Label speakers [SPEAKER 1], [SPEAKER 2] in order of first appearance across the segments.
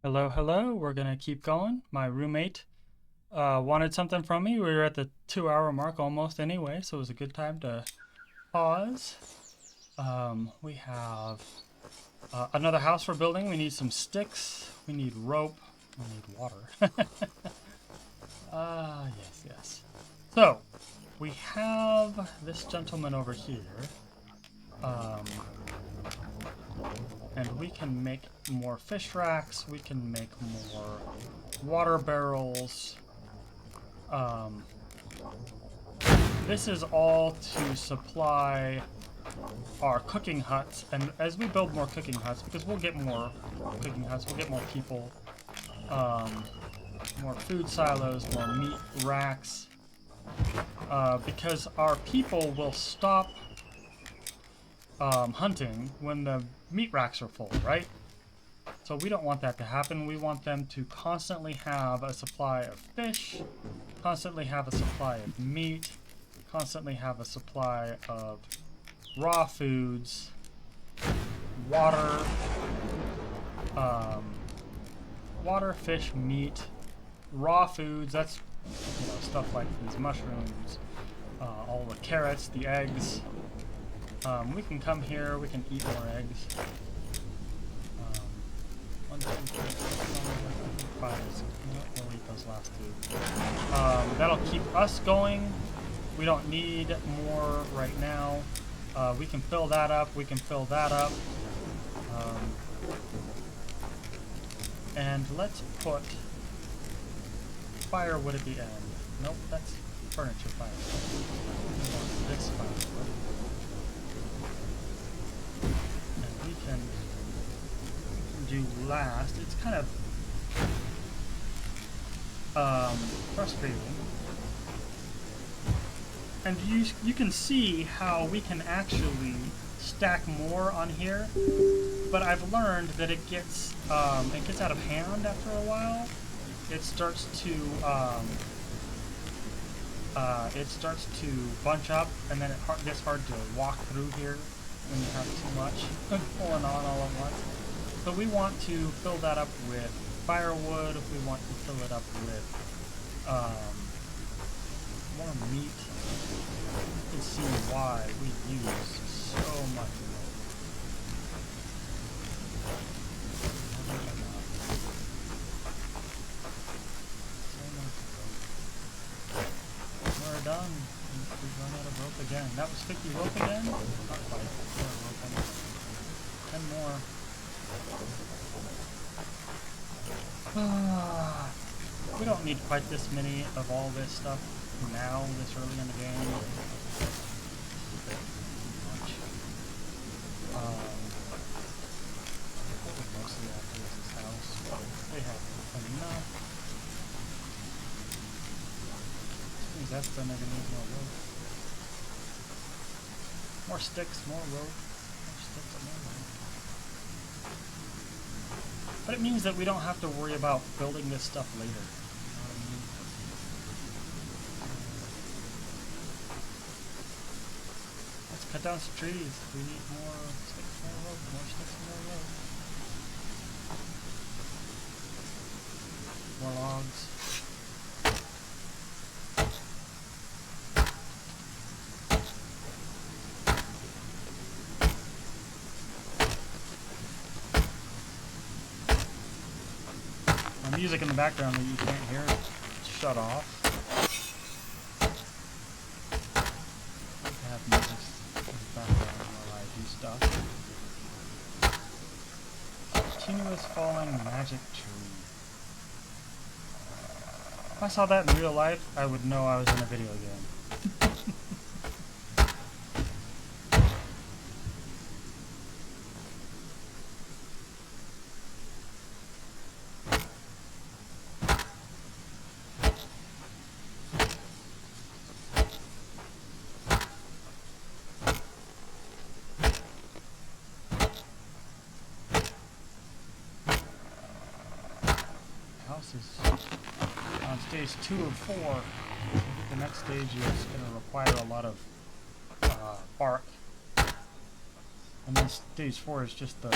[SPEAKER 1] Hello, hello. We're gonna keep going. My roommate wanted something from me. We were at the 2 hour mark almost anyway, so it was a good time to pause. We have another house we're building. We need some sticks. We need rope. We need water. Yes, yes. So, we have this gentleman over here. And we can make more fish racks. We can make more water barrels. This is all to supply our cooking huts, and as we build more cooking huts, because we'll get more cooking huts, we'll get more people, more food silos, more meat racks, because our people will stop hunting when the meat racks are full, right? So we don't want that to happen. We want them to constantly have a supply of fish, constantly have a supply of meat, constantly have a supply of raw foods, water, water, fish, meat, raw foods. That's stuff like these mushrooms, all the carrots, the eggs. We can come here. We can eat more eggs. 1, 2, 3, 4, 5, 6. We'll eat those last two. That'll keep us going. We don't need more right now. We can fill that up. We can fill that up. And let's put firewood at the end. Nope, that's furniture firewood. This firewood. And we can do last. It's kind of frustrating. And you can see how we can actually stack more on here, but I've learned that it gets out of hand after a while. It starts to bunch up, and then it gets hard to walk through here when you have too much going on all at once. So we want to fill that up with firewood. We want to fill it up with more meat. You can see why we use so much rope. We're done. We've run out of rope again. That was 50 rope again? Not quite. More rope anyway. 10 more. We don't need quite this many of all this stuff now, this early in the game. Mostly after this house. They have enough. Means that's then they're gonna need more rope. More sticks, more rope. More sticks, more rope. But it means that we don't have to worry about building this stuff later. You know what I mean? Let's cut down some trees. We need more sticks, more rope, more sticks, more rope. More logs. The music in the background that you can't hear is shut off. I have music in the background while I do stuff. Continuous falling magic tree. If I saw that in real life, I would know I was in a video game. On stage 2 of 4. The next stage is going to require a lot of bark, and then stage 4 is just the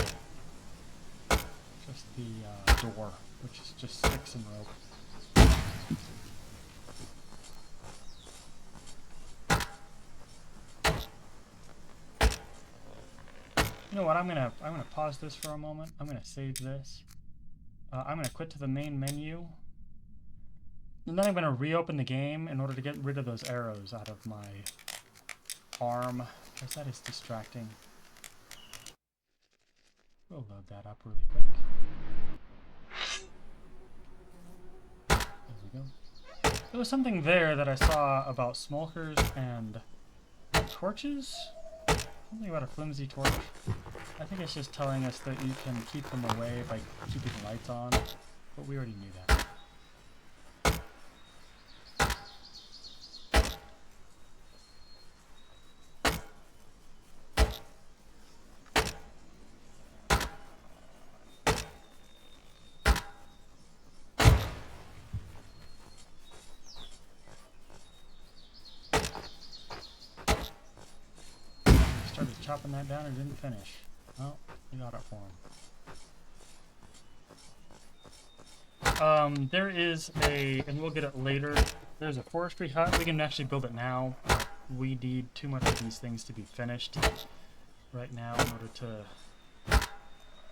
[SPEAKER 1] Just the door, which is just sticks and rope. You know what? I'm gonna pause this for a moment. I'm gonna save this. I'm gonna quit to the main menu, and then I'm gonna reopen the game in order to get rid of those arrows out of my arm, because that is distracting. We'll load that up really quick. There we go. There was something there that I saw about smokers and torches. Something about a flimsy torch. I think it's just telling us that you can keep them away by keeping the lights on, but we already knew that. Started chopping that down and didn't finish. Well, we got it for him. There is a, and we'll get it later, there's a forestry hut. We can actually build it now. We need too much of these things to be finished right now in order to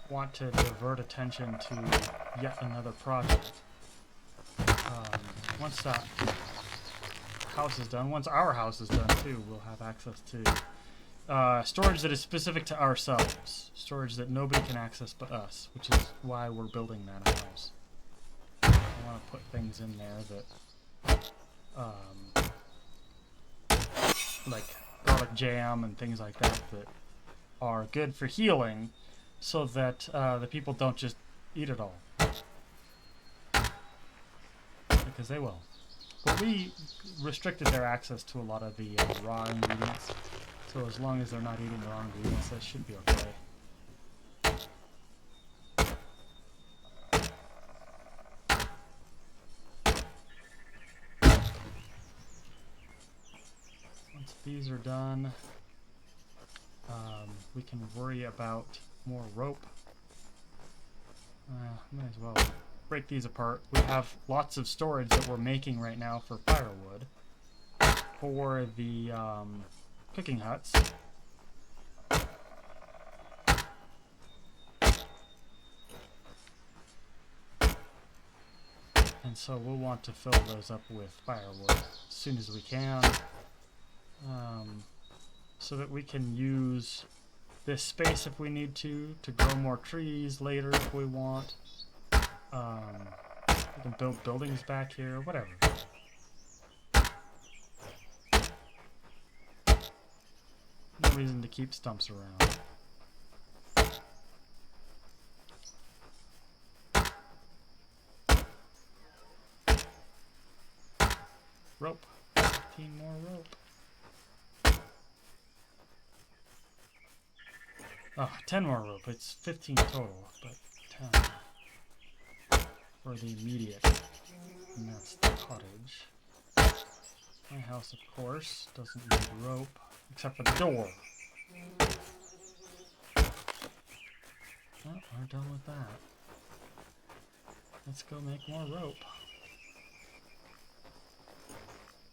[SPEAKER 1] want to divert attention to yet another project. Once that house is done, once our house is done too, we'll have access to storage that is specific to ourselves. Storage that nobody can access but us, which is why we're building that house. I want to put things in there that, like garlic jam and things like that, that are good for healing, so that the people don't just eat it all. Because they will. But we restricted their access to a lot of the raw ingredients. So as long as they're not eating the raw ingredients, that should be okay. Once these are done, we can worry about more rope. Might as well break these apart. We have lots of storage that we're making right now for firewood for the cooking huts. And so we'll want to fill those up with firewood as soon as we can, so that we can use this space if we need to grow more trees later if we want. We can build buildings back here, whatever. No reason to keep stumps around. Rope. 15 more rope. Oh, 10 more rope. It's 15 total, but 10 for the immediate. And that's the cottage. My house, of course, doesn't need rope, except for the door. Well, we're done with that. Let's go make more rope.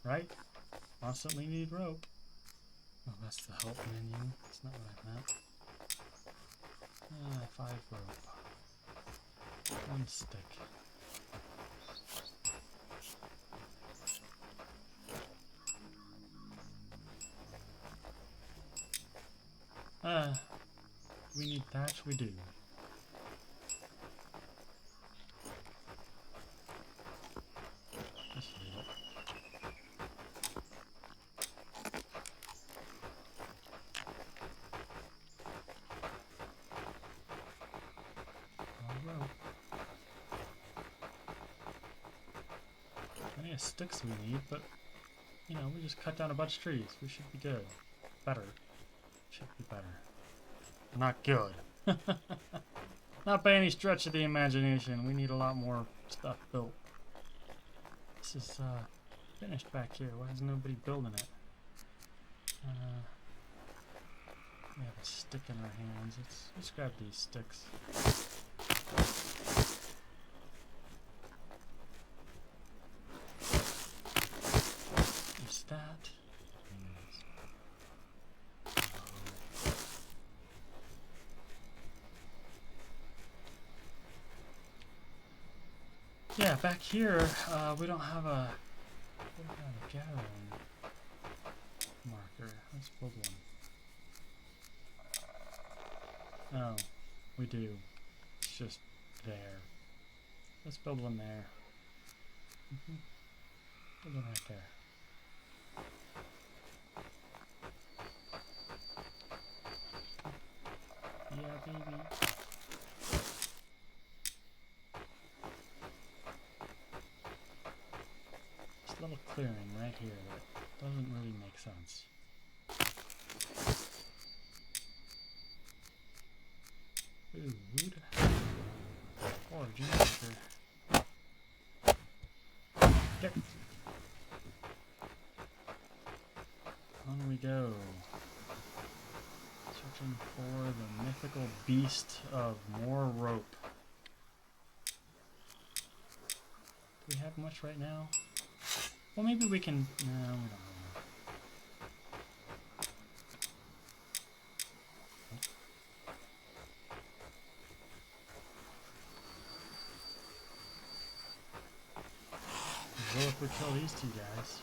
[SPEAKER 1] Right? Constantly need rope. Oh, that's the help menu. That's not what I meant. 5 rope. 1 stick. We need thatch? We do. Just leave it. Plenty of sticks we need, but, you know, we just cut down a bunch of trees. We should be good. Better. Should be better. Not good. Not by any stretch of the imagination. We need a lot more stuff built. This is finished back here. Why is nobody building it? We have a stick in our hands. Let's grab these sticks. Yeah, back here, we don't have a gathering marker. Let's build one. Oh, we do. It's just there. Let's build one there. Build one right there. Yeah, baby. This little clearing right here that doesn't really make sense. Food. Or generator. Yep. On we go. Searching for the mythical beast of more rope. Do we have much right now? Well, maybe we can... No, we don't have enough. Well, if we kill these two guys.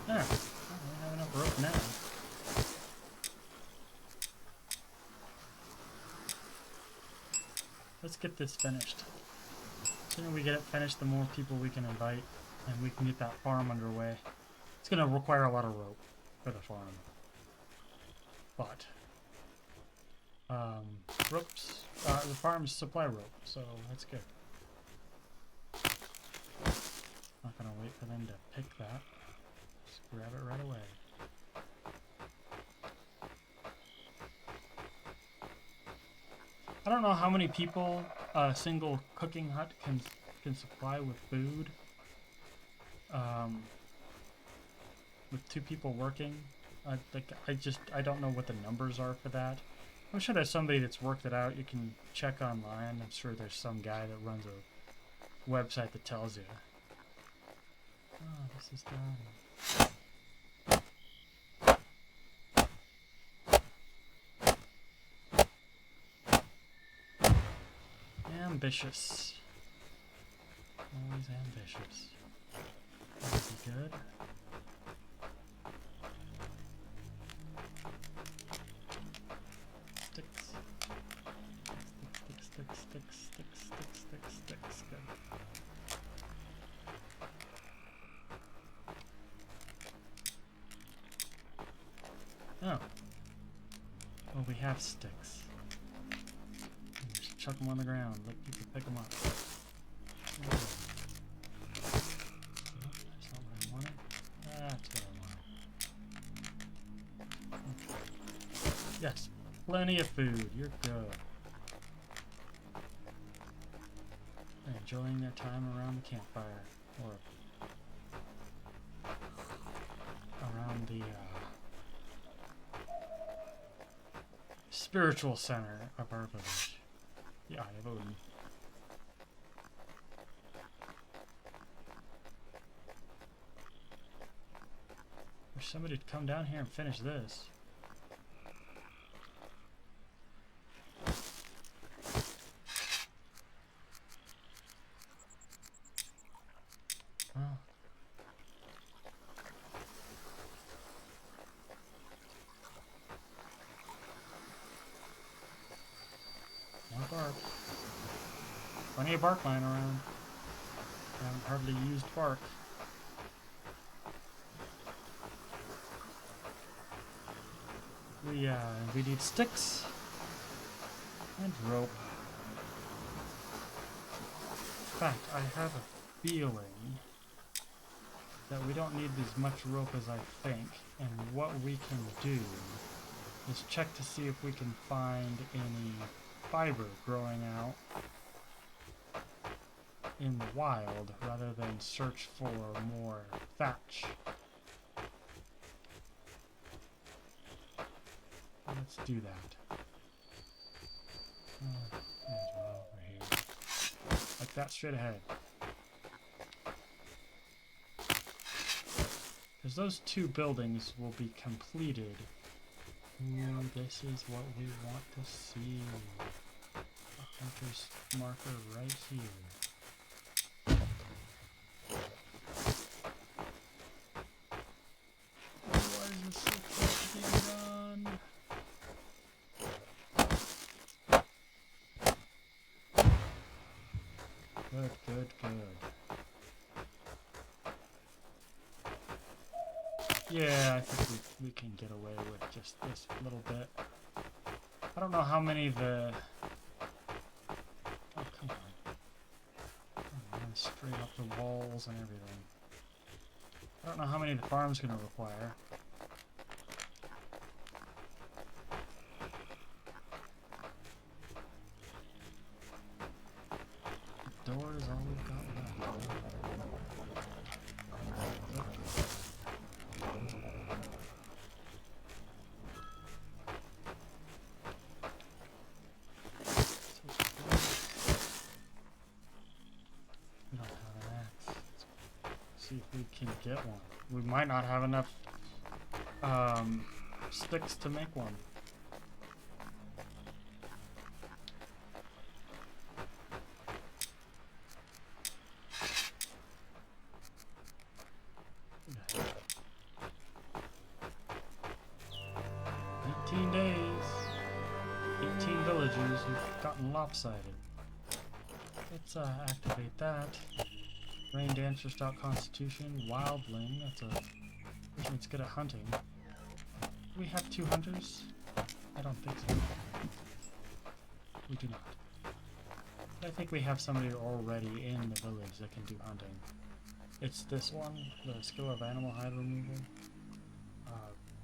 [SPEAKER 1] There. We have enough rope now. Let's get this finished. The sooner we get it finished, the more people we can invite, and we can get that farm underway. It's going to require a lot of rope for the farm. But, ropes, the farms supply rope, so that's good. Not going to wait for them to pick that. Just grab it right away. I don't know how many people a single cooking hut can supply with food. With two people working, I don't know what the numbers are for that. I'm sure there's somebody that's worked it out. You can check online. I'm sure there's some guy that runs a website that tells you. Oh, this is done. Ambitious. Always ambitious. That'd be good. Sticks. Sticks. Good. Oh. Well, we have sticks. Just chuck them on the ground. Let people pick them up. Oh, that's not what I wanted. That's what I wanted. Okay. Yes. Plenty of food. You're good. They're enjoying their time around the campfire. Or around the spiritual center of our village. The Eye of Odin. Wish somebody would come down here and finish this. Oh. More bark. Plenty of bark lying around. Haven't hardly used bark. We need sticks and rope. In fact, I have a feeling that we don't need as much rope as I think, and what we can do is check to see if we can find any fiber growing out in the wild rather than search for more thatch. Let's do that. There's one over here. Like that, straight ahead. Because those 2 buildings will be completed. Ooh, this is what we want to see. A hunter's marker right here. Why is this so close to being done? Good, good, good. Yeah, I think we can get away with just this little bit. I don't know how many the... Oh, come on. Run straight up the walls and everything. I don't know how many the farm's going to require. The door is all we've got left. We don't have an axe. Let's see if we can get one. We might not have enough sticks to make one. Days, 18 villages have gotten lopsided. Let's activate that. Rain Dancer Stout Constitution, Wildling, that's a person that's good at hunting. Do we have 2 hunters? I don't think so. We do not. But I think we have somebody already in the village that can do hunting. It's this one, the skill of animal hide removal.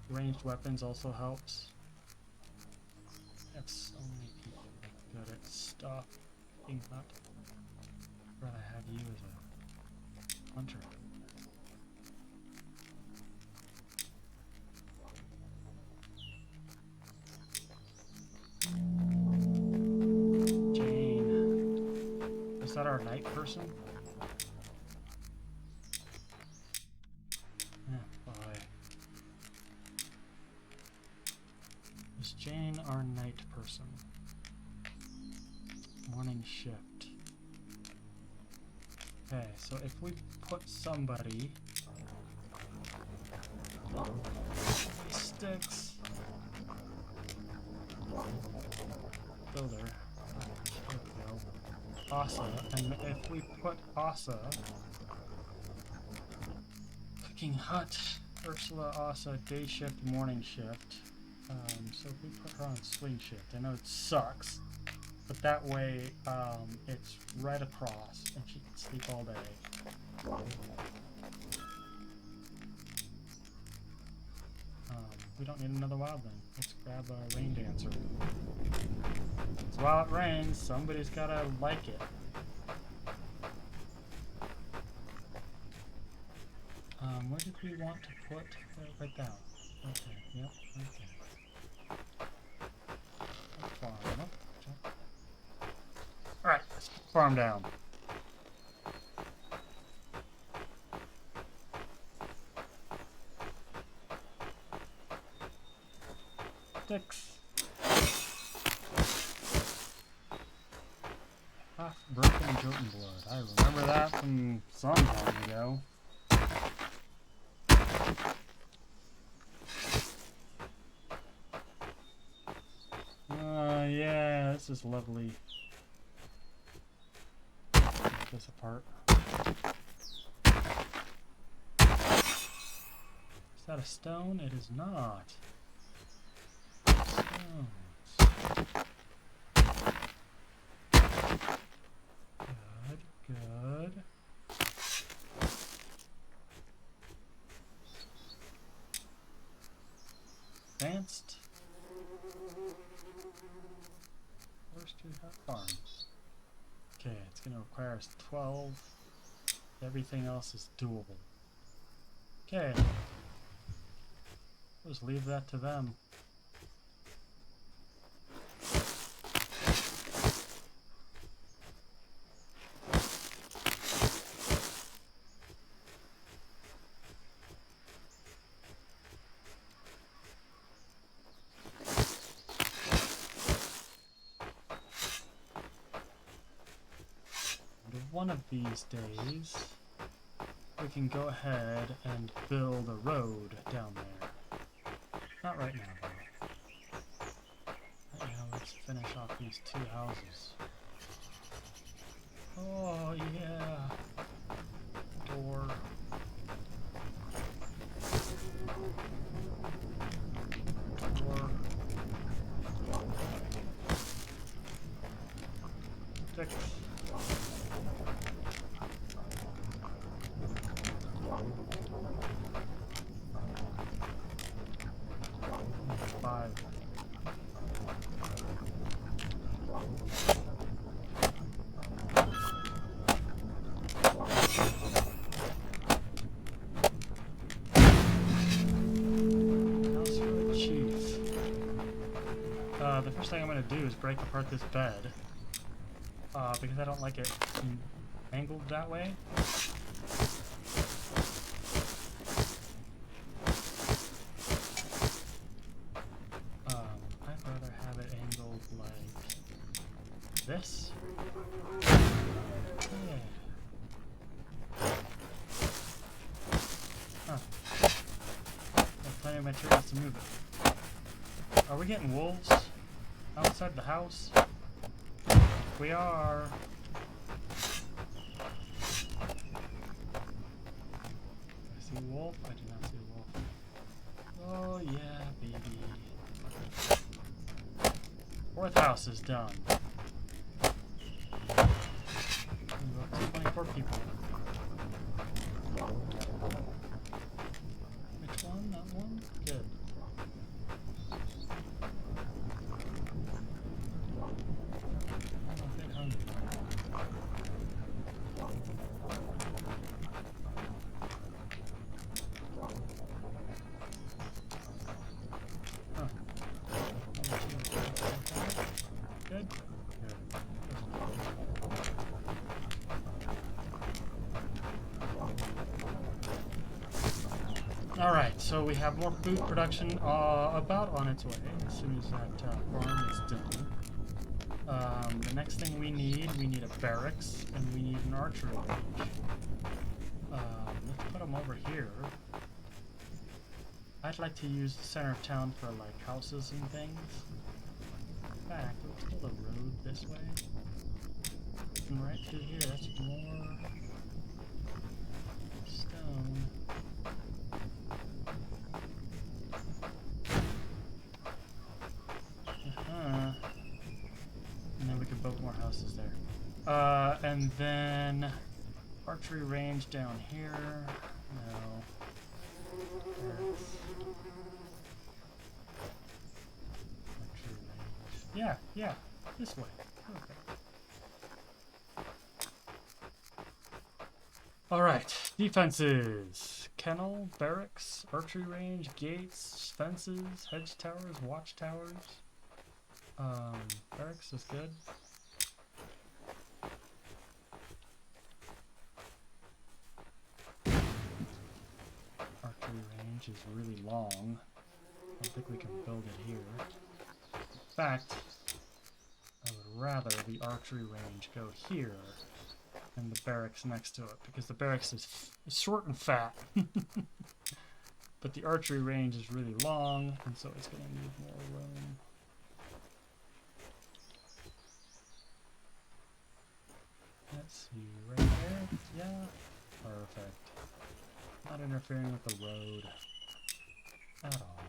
[SPEAKER 1] Ranged weapons also helps. I have so many people good at stuff. I'd rather have you as a hunter. Jane. Is that our night person? Yeah, boy. Is Jane our night person? Morning shift. Okay, so if we put somebody... Sticks. Builder. There we go. Asa. And if we put Asa... Cooking hut. Ursula, Asa, day shift, morning shift. So if we put her on swing shift, I know it sucks, but that way it's right across and she can sleep all day. We don't need another wildling. Let's grab a rain dancer. Because while it rains, somebody's gotta like it. Where did we want to put right down? Okay, yep, okay. Farm up. Alright, let's farm down. Sticks. Half broken goat blood. I remember that from some time ago. Yeah, this is lovely. Take this apart. Is that a stone? It is not. Stones. Good, good. Advanced. Forestry farm. Okay, it's going to require us 12. Everything else is doable. Okay. We'll just leave that to them. one of these days, we can go ahead and build a road down there. Not right now, though. Right now, let's finish off these two houses. Oh, yeah. Door. Door. Six. 5. The first thing I'm going to do is break apart this bed, because I don't like it angled that way. I'd rather have it angled like this. Yeah. Huh. There's plenty of materials to move it. Are we getting wolves outside the house? We are. I see a wolf? I do not see a wolf. Oh yeah, baby. 4th house is done. We're up to 24 people. Which one? That one? Good. Alright, so we have more food production about on its way as soon as that farm is done. The next thing we need a barracks, and we need an archery range. Let's put them over here. I'd like to use the center of town for like houses and things. In fact, let's build a road this way. And right through here, that's more stone. And then we can build more houses there. And then archery range down here. No. Archery range. Yeah, this way. Okay. Alright, defenses. Kennel, barracks, archery range, gates, fences, hedge towers, watchtowers. Barracks is good. Archery range is really long. I don't think we can build it here. In fact, I would rather the archery range go here than the barracks next to it, because the barracks is short and fat. But the archery range is really long, and so it's going to need more room. Let's see, right there? Yeah. Perfect. Not interfering with the road at all.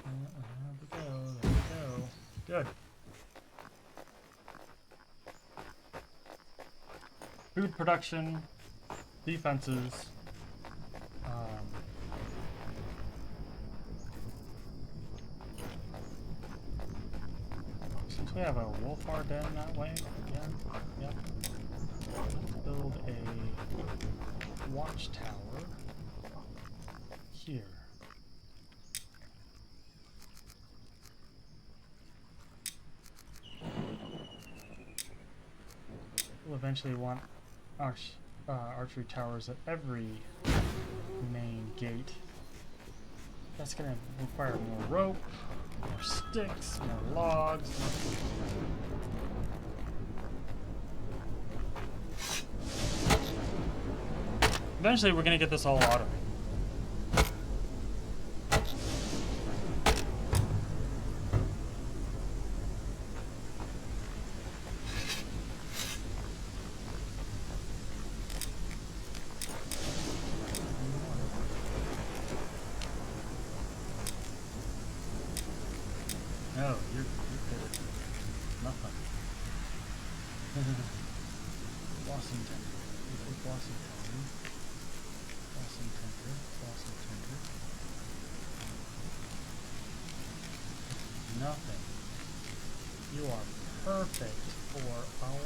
[SPEAKER 1] There we go. Good. Food production, defenses. Since we have a wolf den that way again, yep. Let's build a watchtower here. We'll eventually want archery towers at every main gate. That's going to require more rope, more sticks, more logs. Eventually, we're gonna get this all automated. No, you're good at nothing. Washington. You take Washington. Washington. Washington. Nothing. You are perfect for our...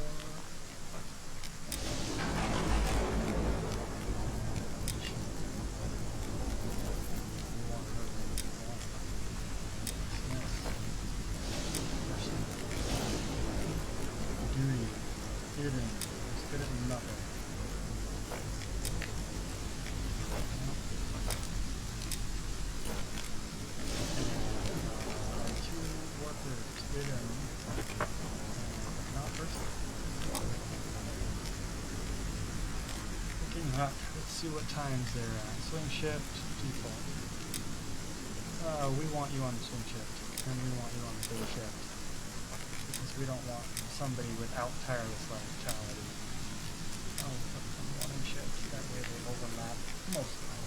[SPEAKER 1] Let's see what times they're at. Swing shift, default. We want you on the swing shift, and we want you on the day shift. Because we don't want somebody without tireless vitality. Oh, put them morning shift, that way they overlap most of them.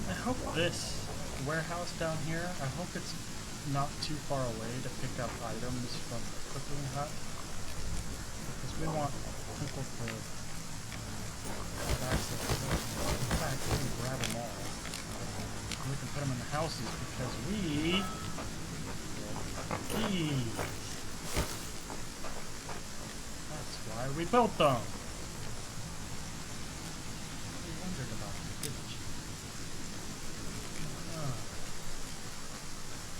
[SPEAKER 1] I hope this warehouse down here, I hope it's not too far away to pick up items from the cooking hut. Because we want people to have access to them. In fact, we can grab them all. And we can put them in the houses because we these. That's why we built them. We wondered about it, didn't you?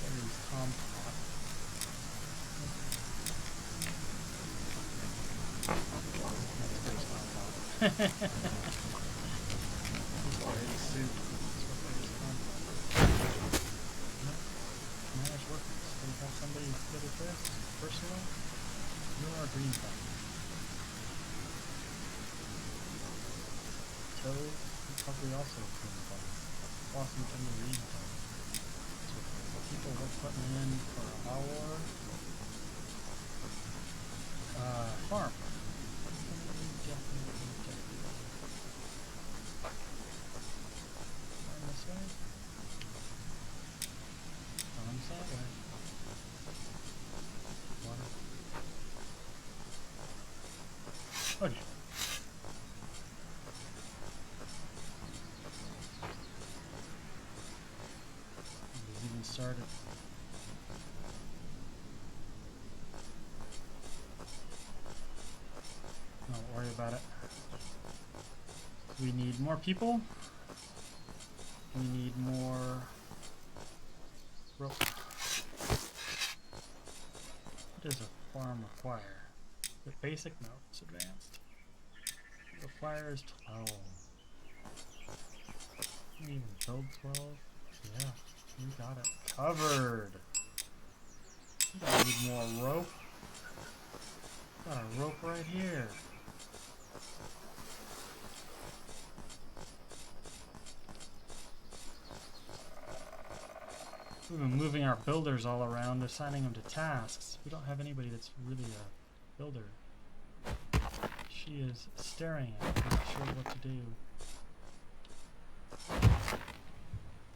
[SPEAKER 1] Karis Compot. Manage workers. Do you have somebody good at this? Personally? You're our green button. So, you probably also green button. Washington green button. So, people we're putting in for our farm. This way? Farm's that way. Water. Okay. We've even started. Don't worry about it. We need more people. We need more rope. What does a farm require? The basic? No, it's advanced. It requires 12. Can we even build 12? Yeah, we got it covered. We don't need more rope. Got a rope right here. We've been moving our builders all around, assigning them to tasks. We don't have anybody that's really a builder. She is staring at me, not sure what to do.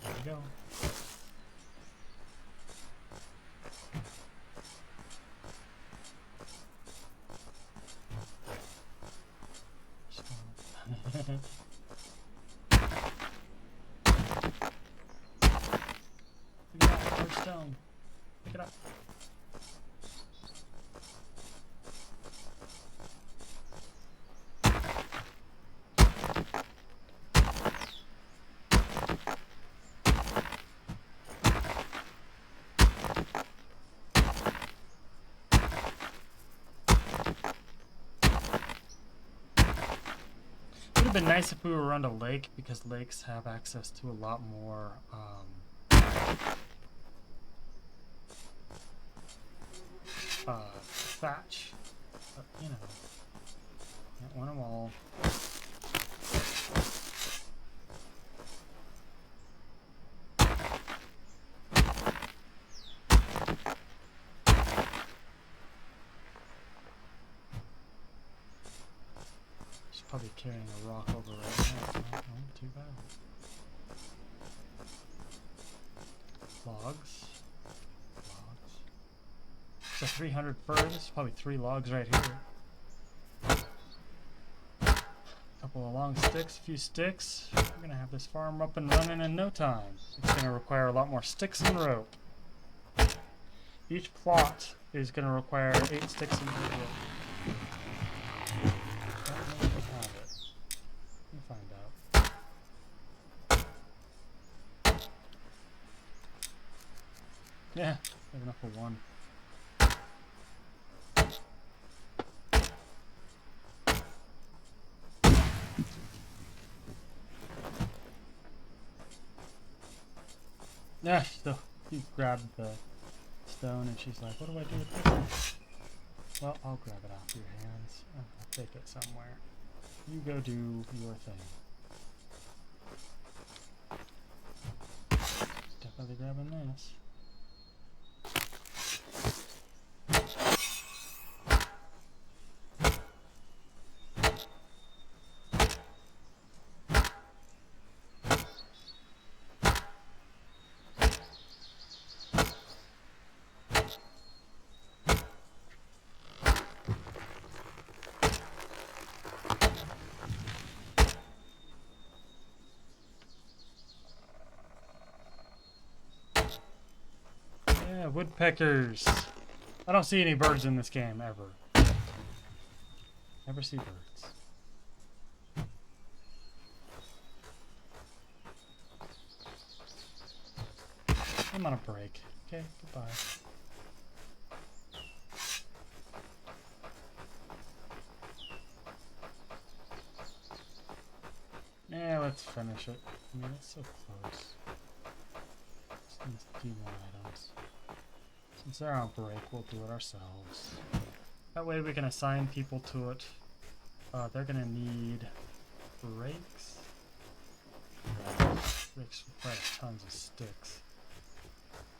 [SPEAKER 1] There we go. Stone. Pick it up. been nice if we were around a lake, because lakes have access to a lot more thatch. But, you know, can't win them all. Probably carrying a rock over right now. Not too bad. Logs. It's a 300 fir. There's probably 3 logs right here. A couple of long sticks, a few sticks. We're gonna have this farm up and running in no time. It's gonna require a lot more sticks and rope. Each plot is gonna require 8 sticks and rope. Find out. Yeah, have enough for one. Yeah, so he grabbed the stone and she's like, what do I do with this? Well, I'll grab it off your hands. I'll take it somewhere. You go do your thing. Definitely grabbing this. Yeah, woodpeckers. I don't see any birds in this game, ever. Never see birds. I'm on a break. Okay, goodbye. Yeah, let's finish it. I mean, it's so close. Just needs a few more items. Since they're on break, we'll do it ourselves. That way we can assign people to it. They're gonna need rakes. Rakes require tons of sticks.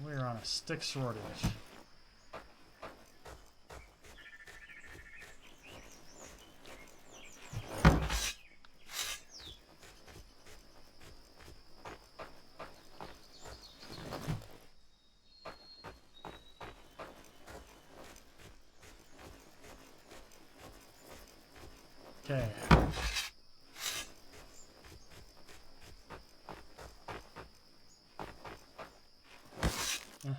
[SPEAKER 1] We're on a stick shortage. Okay. Yeah.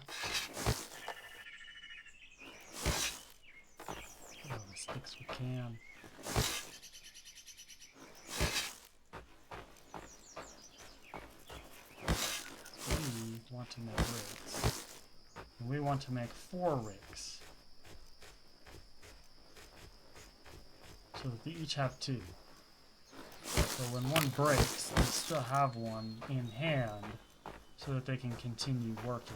[SPEAKER 1] Get all the sticks we can. We want to make rakes. And we want to make 4 rakes. So that they each have 2. So when one breaks, they still have one in hand so that they can continue working.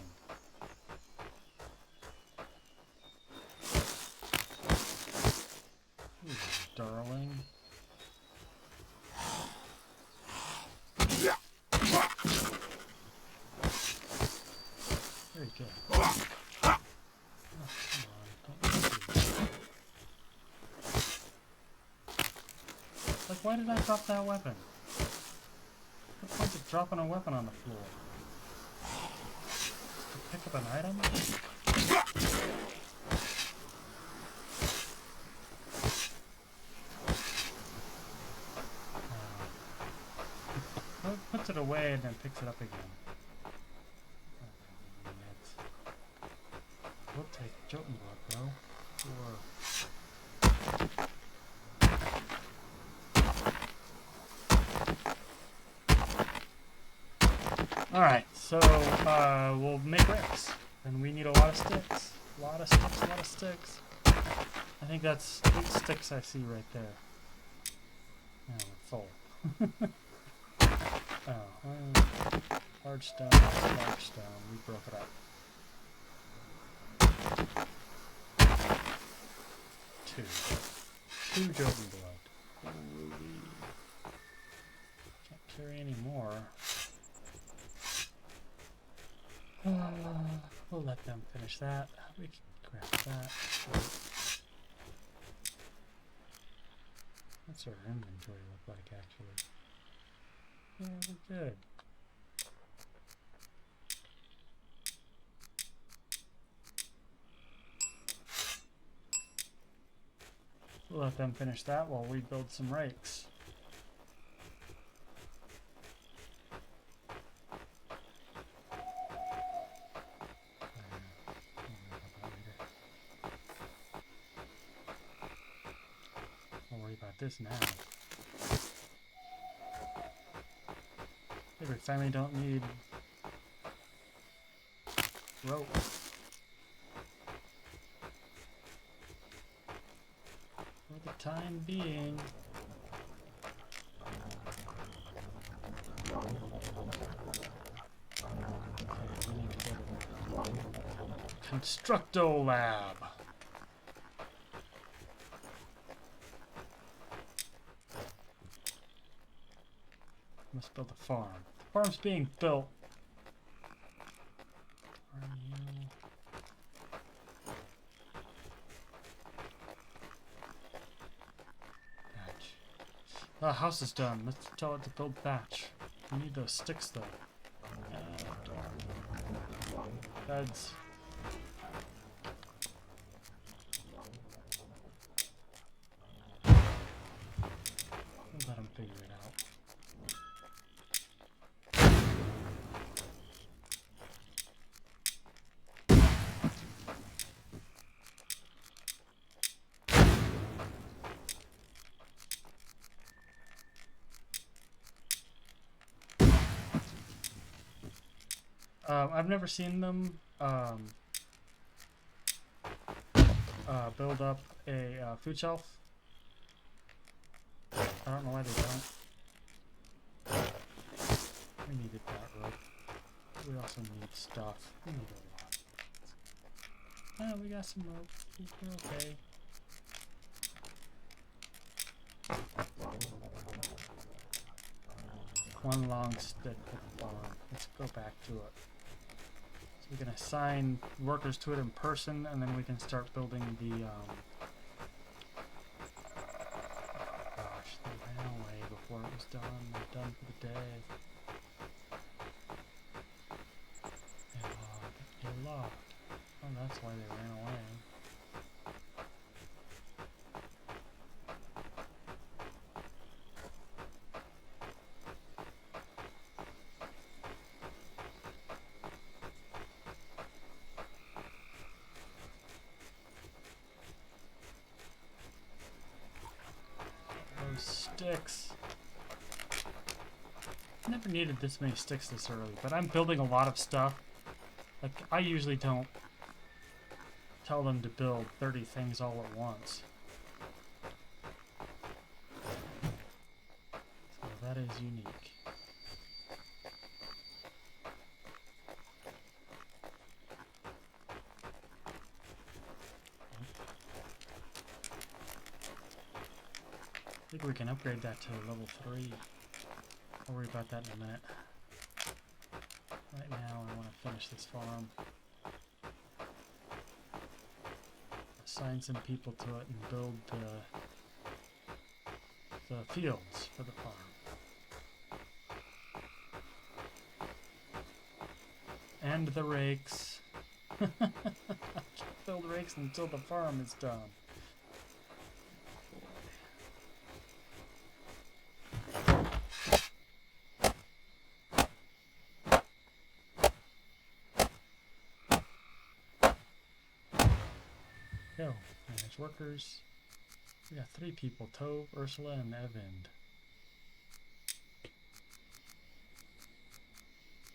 [SPEAKER 1] Ooh, darling. Very good. Oh, come on. Like, why did I drop that weapon? What's the point of dropping a weapon on the floor? To pick up an item? Well, it puts it away and then picks it up again. We'll take Jotun block, bro. Alright, so we'll make rakes. And we need a lot of sticks. A lot of sticks, a lot of sticks. I think that's 8 sticks I see right there. Yeah, we're full. Hard stone, dark stone. We broke it up. 2 Jotun blood. Holy. Can't carry any more. We'll let them finish that. We can grab that. What's our inventory look like, actually? Yeah, we're good. We'll let them finish that while we build some rakes. Don't worry about this now. We finally don't need rope. For the time being. Okay, we need to go to the Constructo Lab. Must build a farm. The farm's being built. Are you? Thatch. The house is done. Let's tell it to build thatch. We need those sticks though. Beds. We'll let them figure it out. I've never seen them build up a food shelf. I don't know why they don't. We needed that rope. We also need stuff. We need a lot. Oh, we got some rope. We're okay. One long stick for the farm. Let's go back to it. So we can assign workers to it in person, and then we can start building the gosh, they ran away before it was done. They're done for the day. They logged. Oh, that's why they ran away. Sticks. Never needed this many sticks this early, but I'm building a lot of stuff. Like, I usually don't tell them to build 30 things all at once. So that is unique. I think we can upgrade that to level 3. I'll worry about that in a minute. Right now I want to finish this farm. Assign some people to it and build the fields for the farm. And the rakes. I can't build rakes until the farm is done. Go. Manage workers. We got 3 people, Tove, Ursula, and Evind.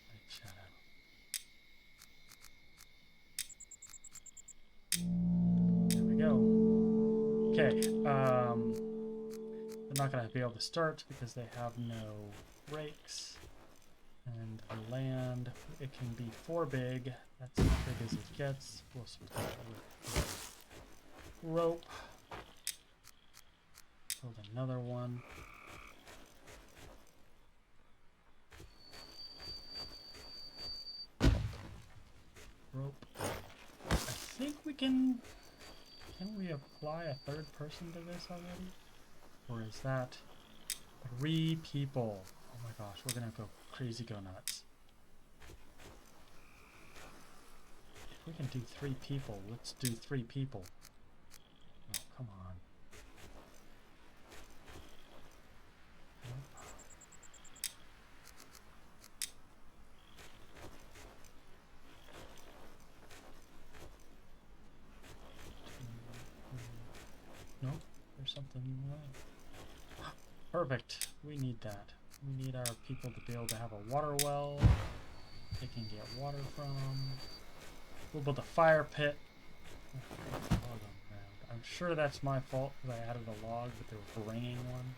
[SPEAKER 1] Light shadow. There we go. Okay, the not going to be able to start because they have no rakes. And the land, it can be 4 big. That's as big as it gets. We'll supply it with rope. Build another one. Rope. I think we can we apply a 3rd person to this already? Or is that 3 people? Oh my gosh, we're gonna go crazy, go nuts. If we can do 3 people, let's do 3 people. Oh, come on. Nope. Nope, there's something wrong. Perfect, we need that. We need our people to be able to have a water well they can get water from. We'll build a fire pit. I'm sure that's my fault because I added a log, but they were bringing one.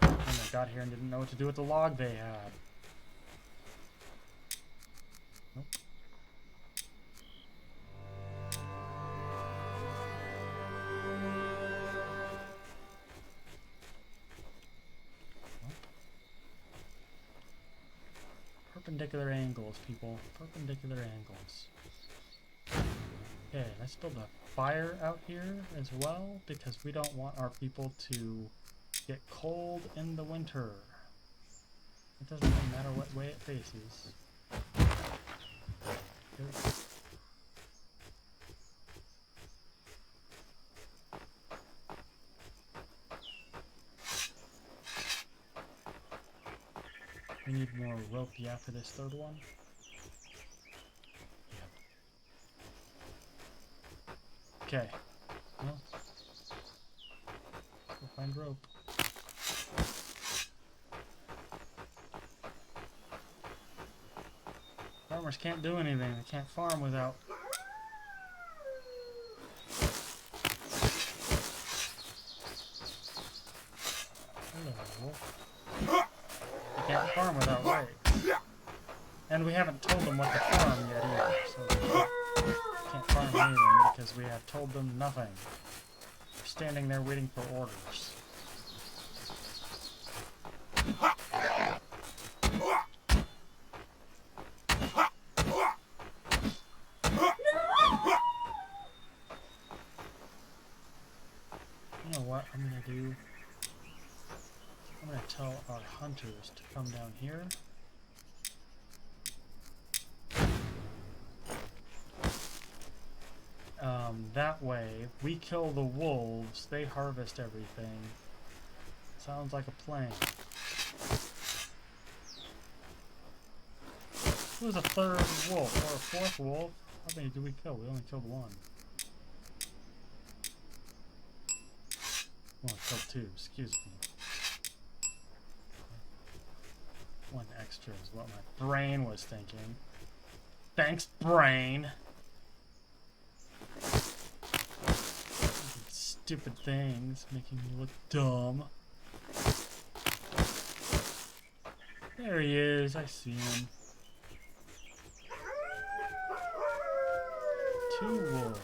[SPEAKER 1] And they got here and didn't know what to do with the log they had. Nope. Perpendicular angles, people. Perpendicular angles. Okay, let's build a fire out here as well, because we don't want our people to get cold in the winter. It doesn't really matter what way it faces. Good. We need more rope, yeah, for this 3rd one. Yep. Okay. Well, let's go find rope. Farmers can't do anything. They can't farm without... Hello. They can't farm without rakes. And we haven't told them what to farm yet either, so they can't farm anything because we have told them nothing. They're standing there waiting for orders. You know what I'm gonna do? I'm gonna tell our hunters to come down here. That way, we kill the wolves, they harvest everything. Sounds like a plan. Who's a 3rd wolf or a 4th wolf? How many did we kill? We only killed 1. Oh, I killed 2, excuse me. 1 extra is what my brain was thinking. Thanks, brain! Stupid things making me look dumb. There he is, I see him. 2 wolves.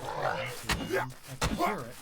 [SPEAKER 1] Oh, I see him. I can hear it.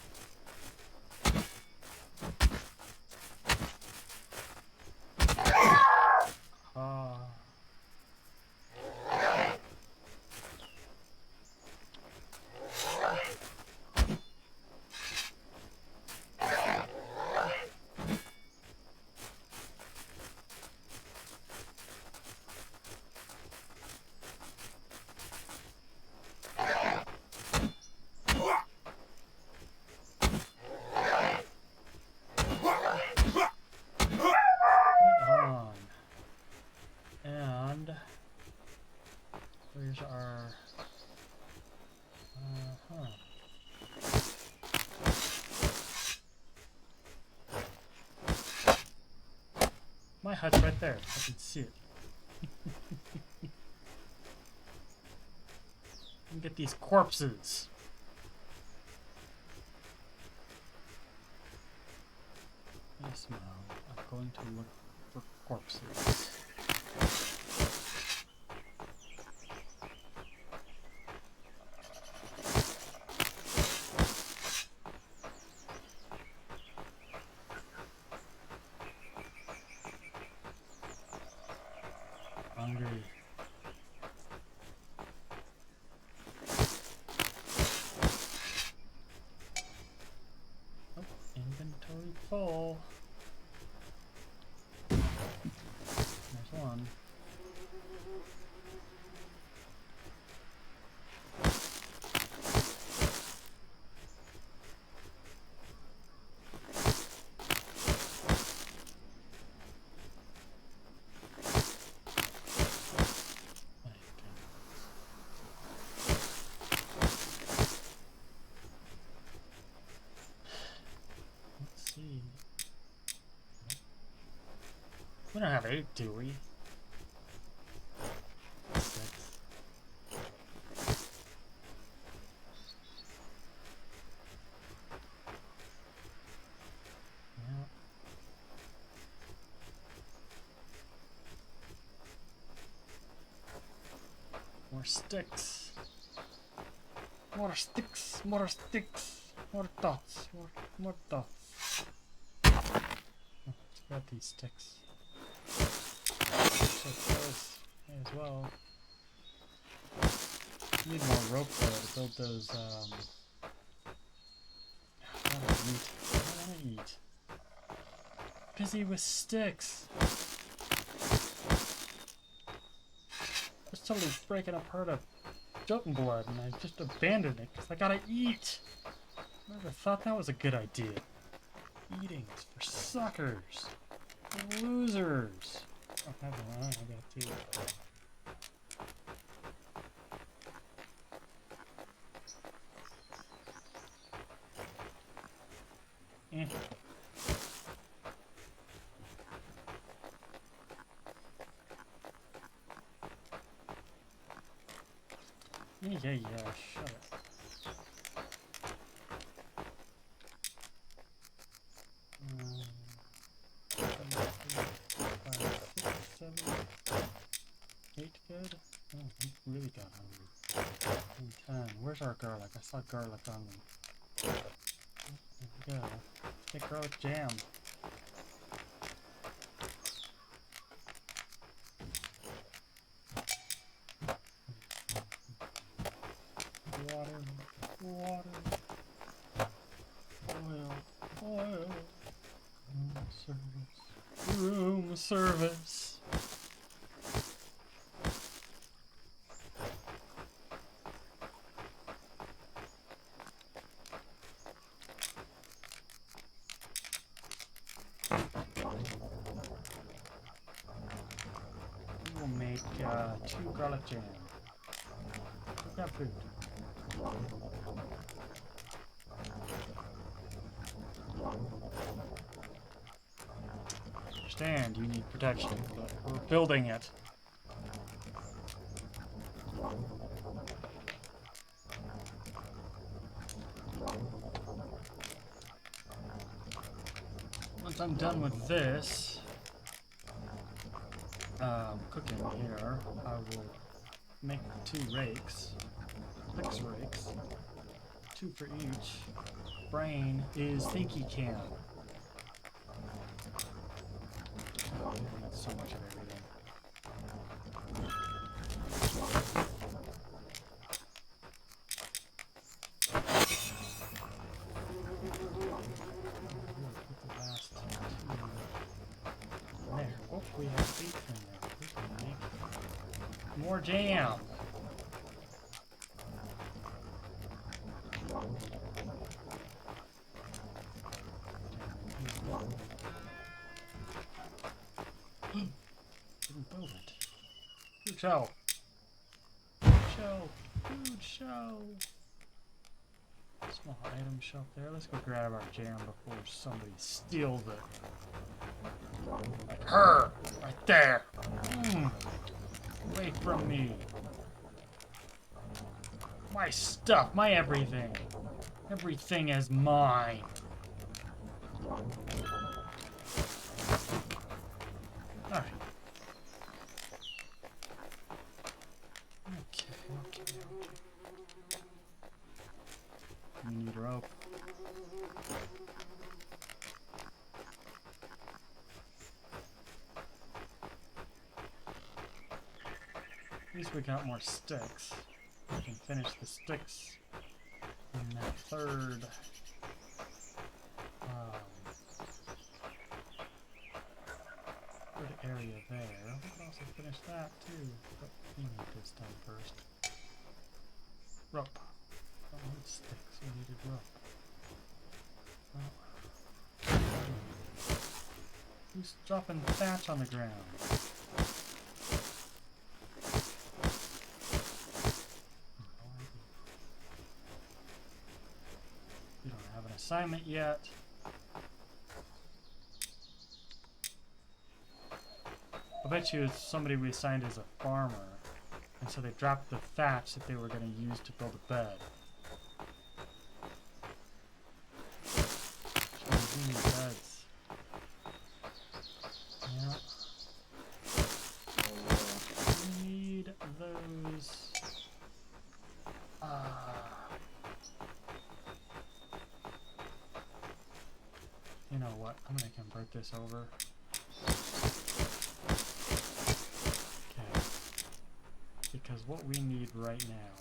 [SPEAKER 1] My hut's right there. I can see it. And get these corpses. smell. I'm going to look for corpses. Hungry. Oh, inventory full. There's one. We don't have 8, do we? 6. Yeah. More sticks. More sticks. More sticks. More dots. More dots. Oh, let's grab these sticks. So close. May as well. Need more rope though to build those. I wanna eat. Busy with sticks. I was totally breaking apart a Jotun blood, and I just abandoned it because I gotta eat. Never thought that was a good idea. Eating is for suckers, for losers. Oh, I got 2. Eh. Yeah, shut it. Good. Oh, he really got hungry. 10. Where's our garlic? I saw garlic on me. There we go. Take garlic jam. Water. Oil. Room service. We'll make 2 garlic jam. We got food. Understand you need protection, but we're building it. Once I'm done with this, cooking here, I will make 2 rakes, 6 rakes, 2 for each. Brain is thinky can. That's so much of everything. There. Oh, we have beef in there. We can make more jam. Didn't build it. Food show. Food show. Small item shelf there. Let's go grab our jam before somebody steals it. Like her! Right there! Away from me. My stuff, my everything. Everything is mine. Alright. Okay. We need rope. At least we got more sticks. We can finish the sticks in that third area there. We can also finish that too, but we need this done first. Rope. Don't need sticks, we needed rope. Well, who's dropping thatch on the ground? You don't have an assignment yet. I bet you it's somebody we assigned as a farmer, and so they dropped the thatch that they were going to use to build a bed. We need beds. Yeah. We need those. You know what? I'm going to convert this over. Because what we need right now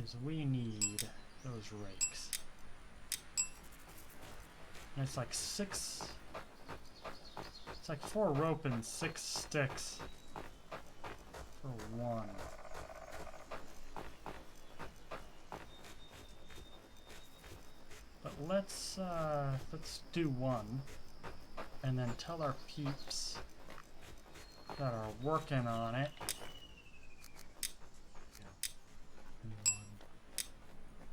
[SPEAKER 1] is we need those rakes. And it's like 4 rope and 6 sticks for 1. But let's do 1 and then tell our peeps that are working on it.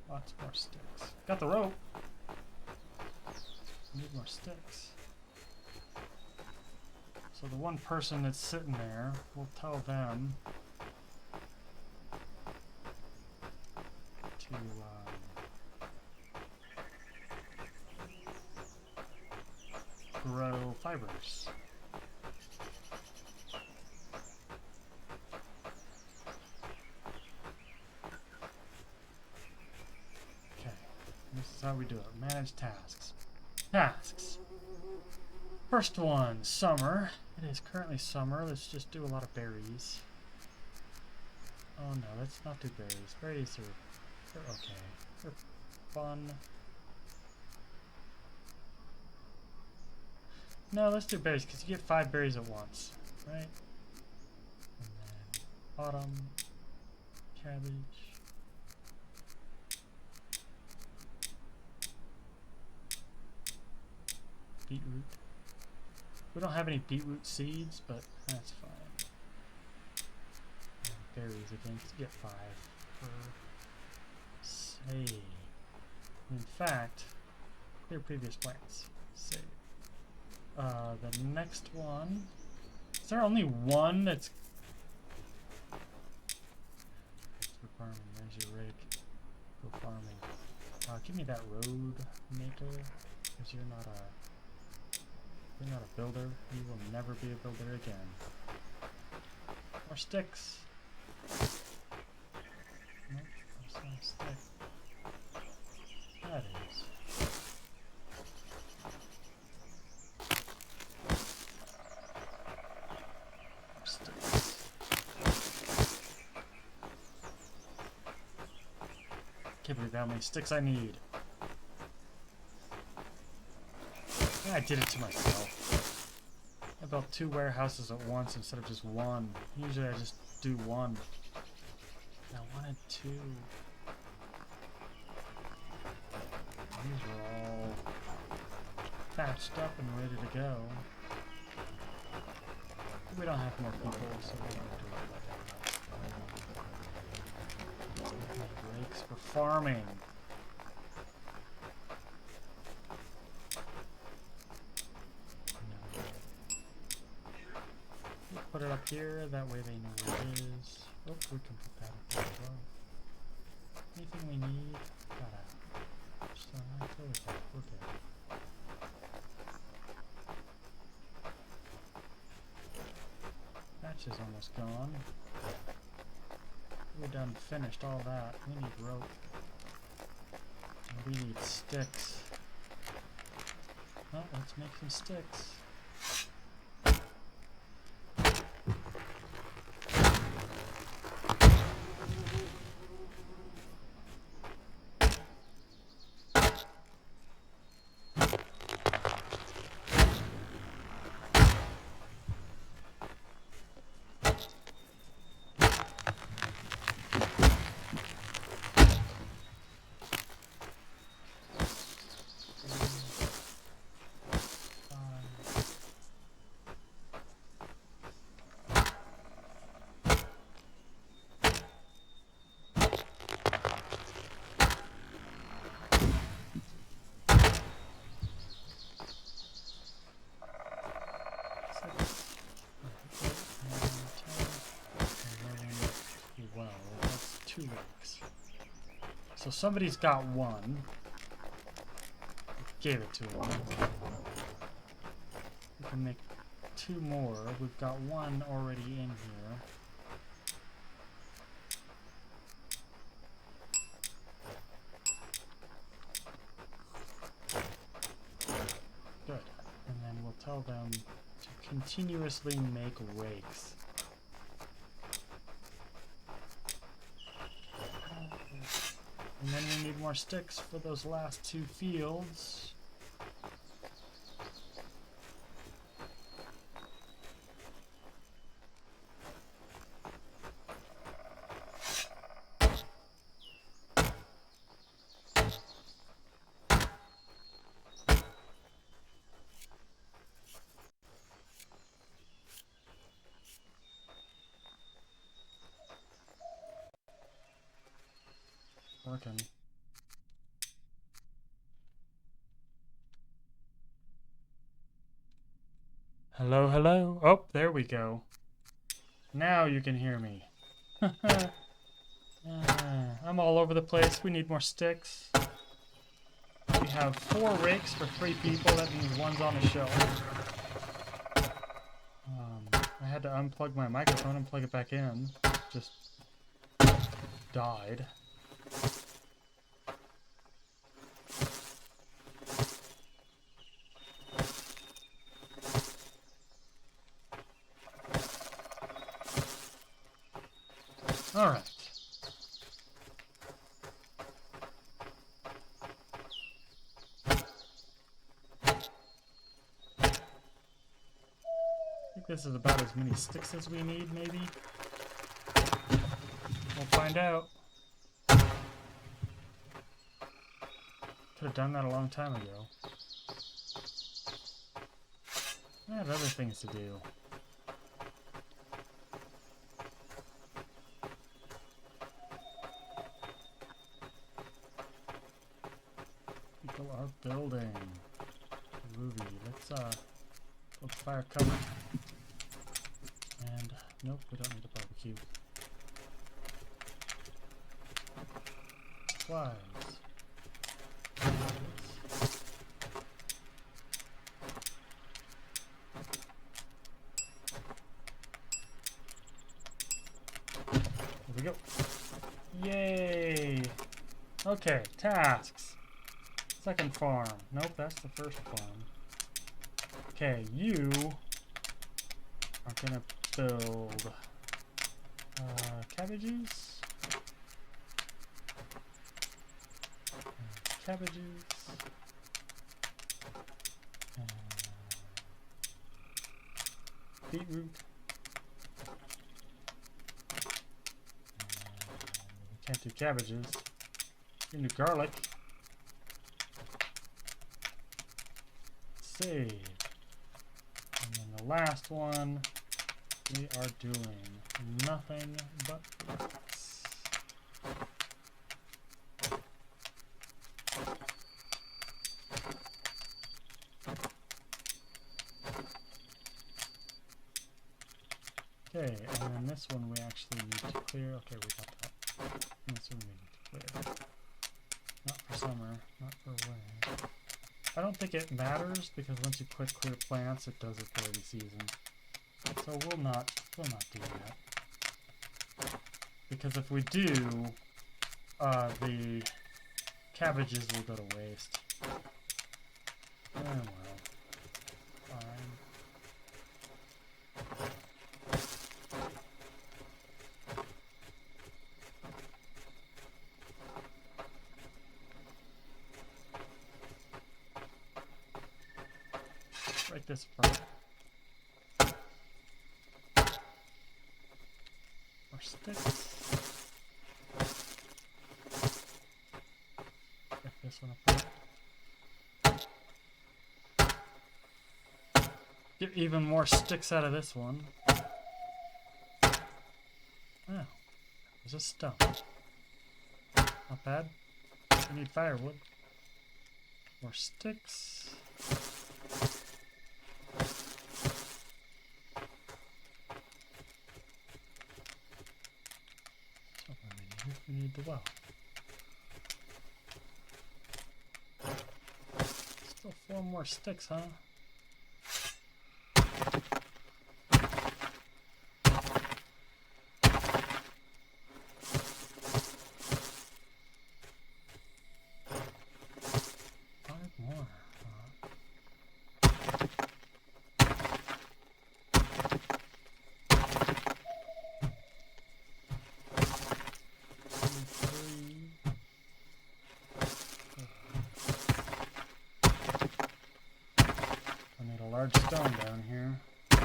[SPEAKER 1] Lots more sticks. Got the rope. Need more sticks. So the one person that's sitting there, we'll tell them to grow fibers. This is how we do it. Manage tasks. Tasks. First one, summer. It is currently summer. Let's just do a lot of berries. Oh no, let's not do berries. Berries they're okay. They're fun. No, let's do berries because you get 5 berries at once, right? And then autumn, cabbage. Beetroot. We don't have any beetroot seeds, but that's fine. And berries again, because you get 5 per save. In fact, clear previous plants. Save. The next one. Is there only one that's... For farming, there's your rake. Go farming. Give me that road maker, because you're not a builder. You will never be a builder again. More sticks. Nope, that's not a stick. That is. More sticks. Can't believe how many sticks I need. I did it to myself. I built 2 warehouses at once instead of just 1. Usually I just do 1. I wanted 2. These are all patched up and ready to go. We don't have more people, so we don't do it. Rakes for farming. Put it up here, that way they know where it is. Oh, we can put that up there as well. Anything we need? Got it. So I feel like that. We're good. torch is almost gone. We're done, finished all that. We need rope. And we need sticks. Well, let's make some sticks. So somebody's got one. Gave it to him. We can make 2 more. We've got 1 already in here. Good. And then we'll tell them to continuously make rakes. And then we need more sticks for those last 2 fields. Working. Hello, hello. Oh, there we go. Now you can hear me. I'm all over the place. We need more sticks. We have 4 rakes for 3 people. That means 1's on the shelf. I had to unplug my microphone and plug it back in. Just died. All right. I think this is about as many sticks as we need, maybe. We'll find out. Could have done that a long time ago. I have other things to do. People are building. Ruby. Let's build fire cover. And nope, we don't need a barbecue. Supplies. There we go. Yay! Okay, tasks. Second farm. Nope, that's the first farm. Okay, you are gonna build cabbages. Cabbages. Beetroot. We can't do cabbages. We can do garlic. Save. And then the last one, we are doing nothing but rocks. Okay, and then this one we actually need to clear. Okay, we got that. And this one we need to clear. Not for summer, not for winter. I don't think it matters because once you click clear plants, it does it for every season. So we'll not do that. Because if we do, the cabbages will go to waste. Oh well. Fine. Right this front. More sticks. Get this one apart. Get even more sticks out of this one. Oh, there's a stump. Not bad. We need firewood. More sticks. We need the well. Still 4 more sticks, huh? Large stone down here. We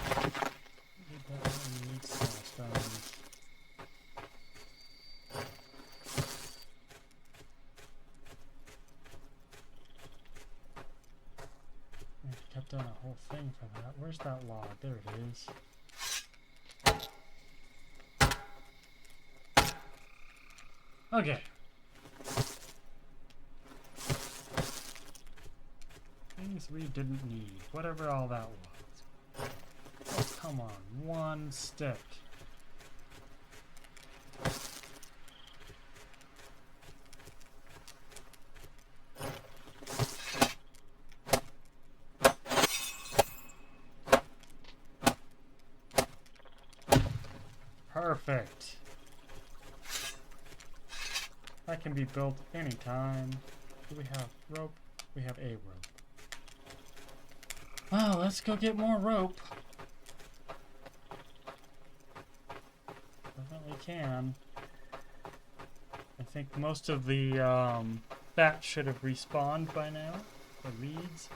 [SPEAKER 1] definitely need small stones. I kept doing a whole thing for that. Where's that log? There it is. Okay. Things we didn't need. Whatever all that was. Oh, come on. 1 stick. Perfect. That can be built anytime. Do we have rope? We have a rope. Well, let's go get more rope. Definitely can. I think most of the bats should have respawned by now. The reeds.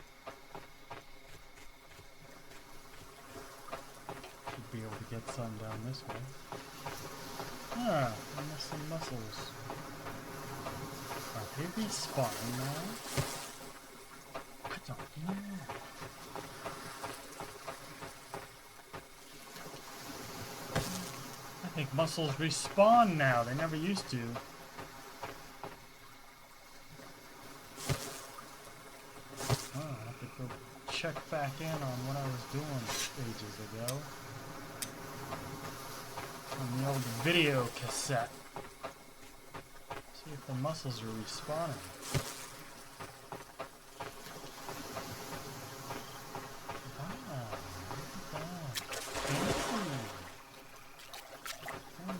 [SPEAKER 1] Should be able to get some down this way. Ah, I missed some mussels. Are they respawning now? I don't know. I think mussels respawn now. They never used to. Oh, I have to go check back in on what I was doing ages ago. On the old video cassette. See if the mussels are respawning.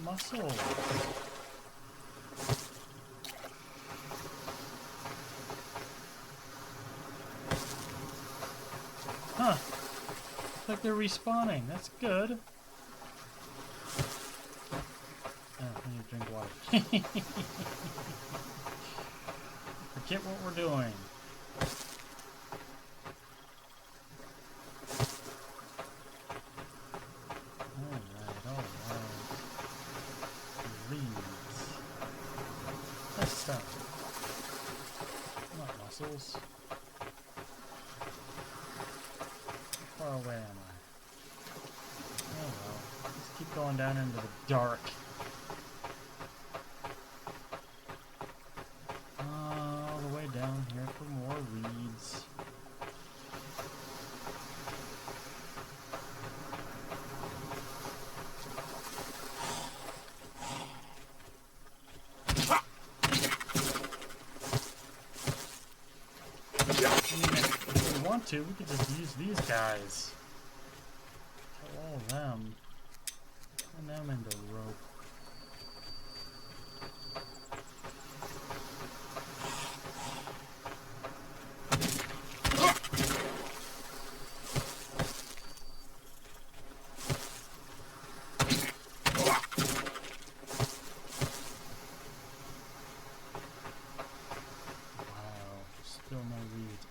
[SPEAKER 1] Mussel. Huh. Looks like they're respawning. That's good. Oh, I need to drink water. Forget what we're doing. Mussels. How far away am I? Oh well. Let's keep going down into the dark. All the way down here for more reeds. We could just use these guys. Kill all of them. Turn them into rope.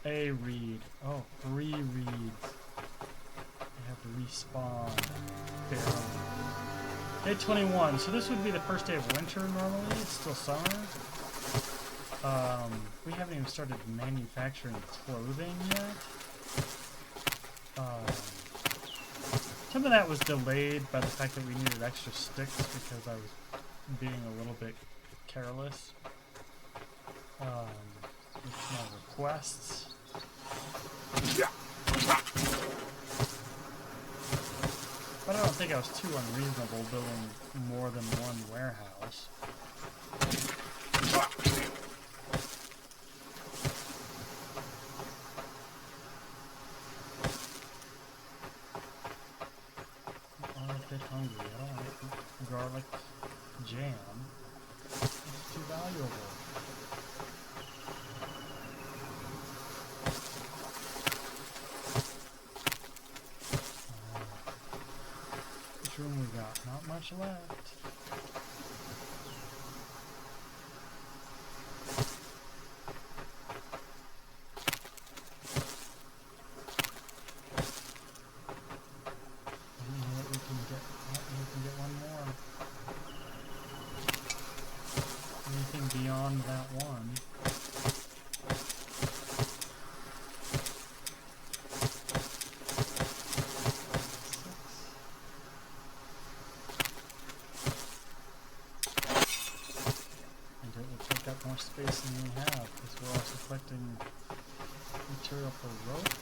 [SPEAKER 1] A reed. Oh, 3 reeds. I have to respawn. Barely. Day 21. So this would be the first day of winter normally. It's still summer. We haven't even started manufacturing clothing yet. Some of that was delayed by the fact that we needed extra sticks because I was being a little bit careless with my requests. But I don't think I was too unreasonable building more than one warehouse. I'm a bit hungry. I don't like garlic jam. It's too valuable. Room we got, not much left. We can get one more. Anything beyond that one? More space than we have because we're also collecting material for rope.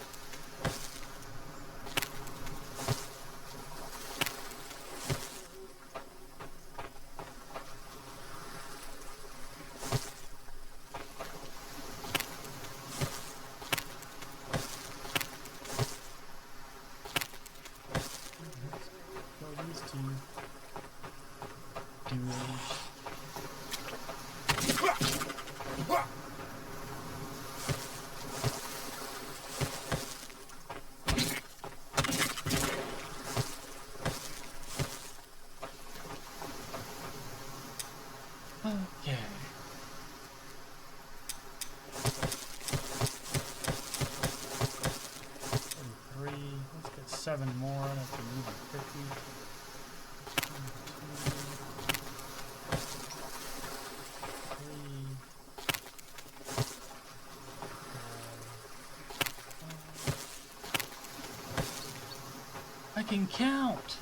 [SPEAKER 1] Let's go these two duos. Okay. 43. Let's get 7 more. That's a even 50. 2, 3, 4, 5. I can count.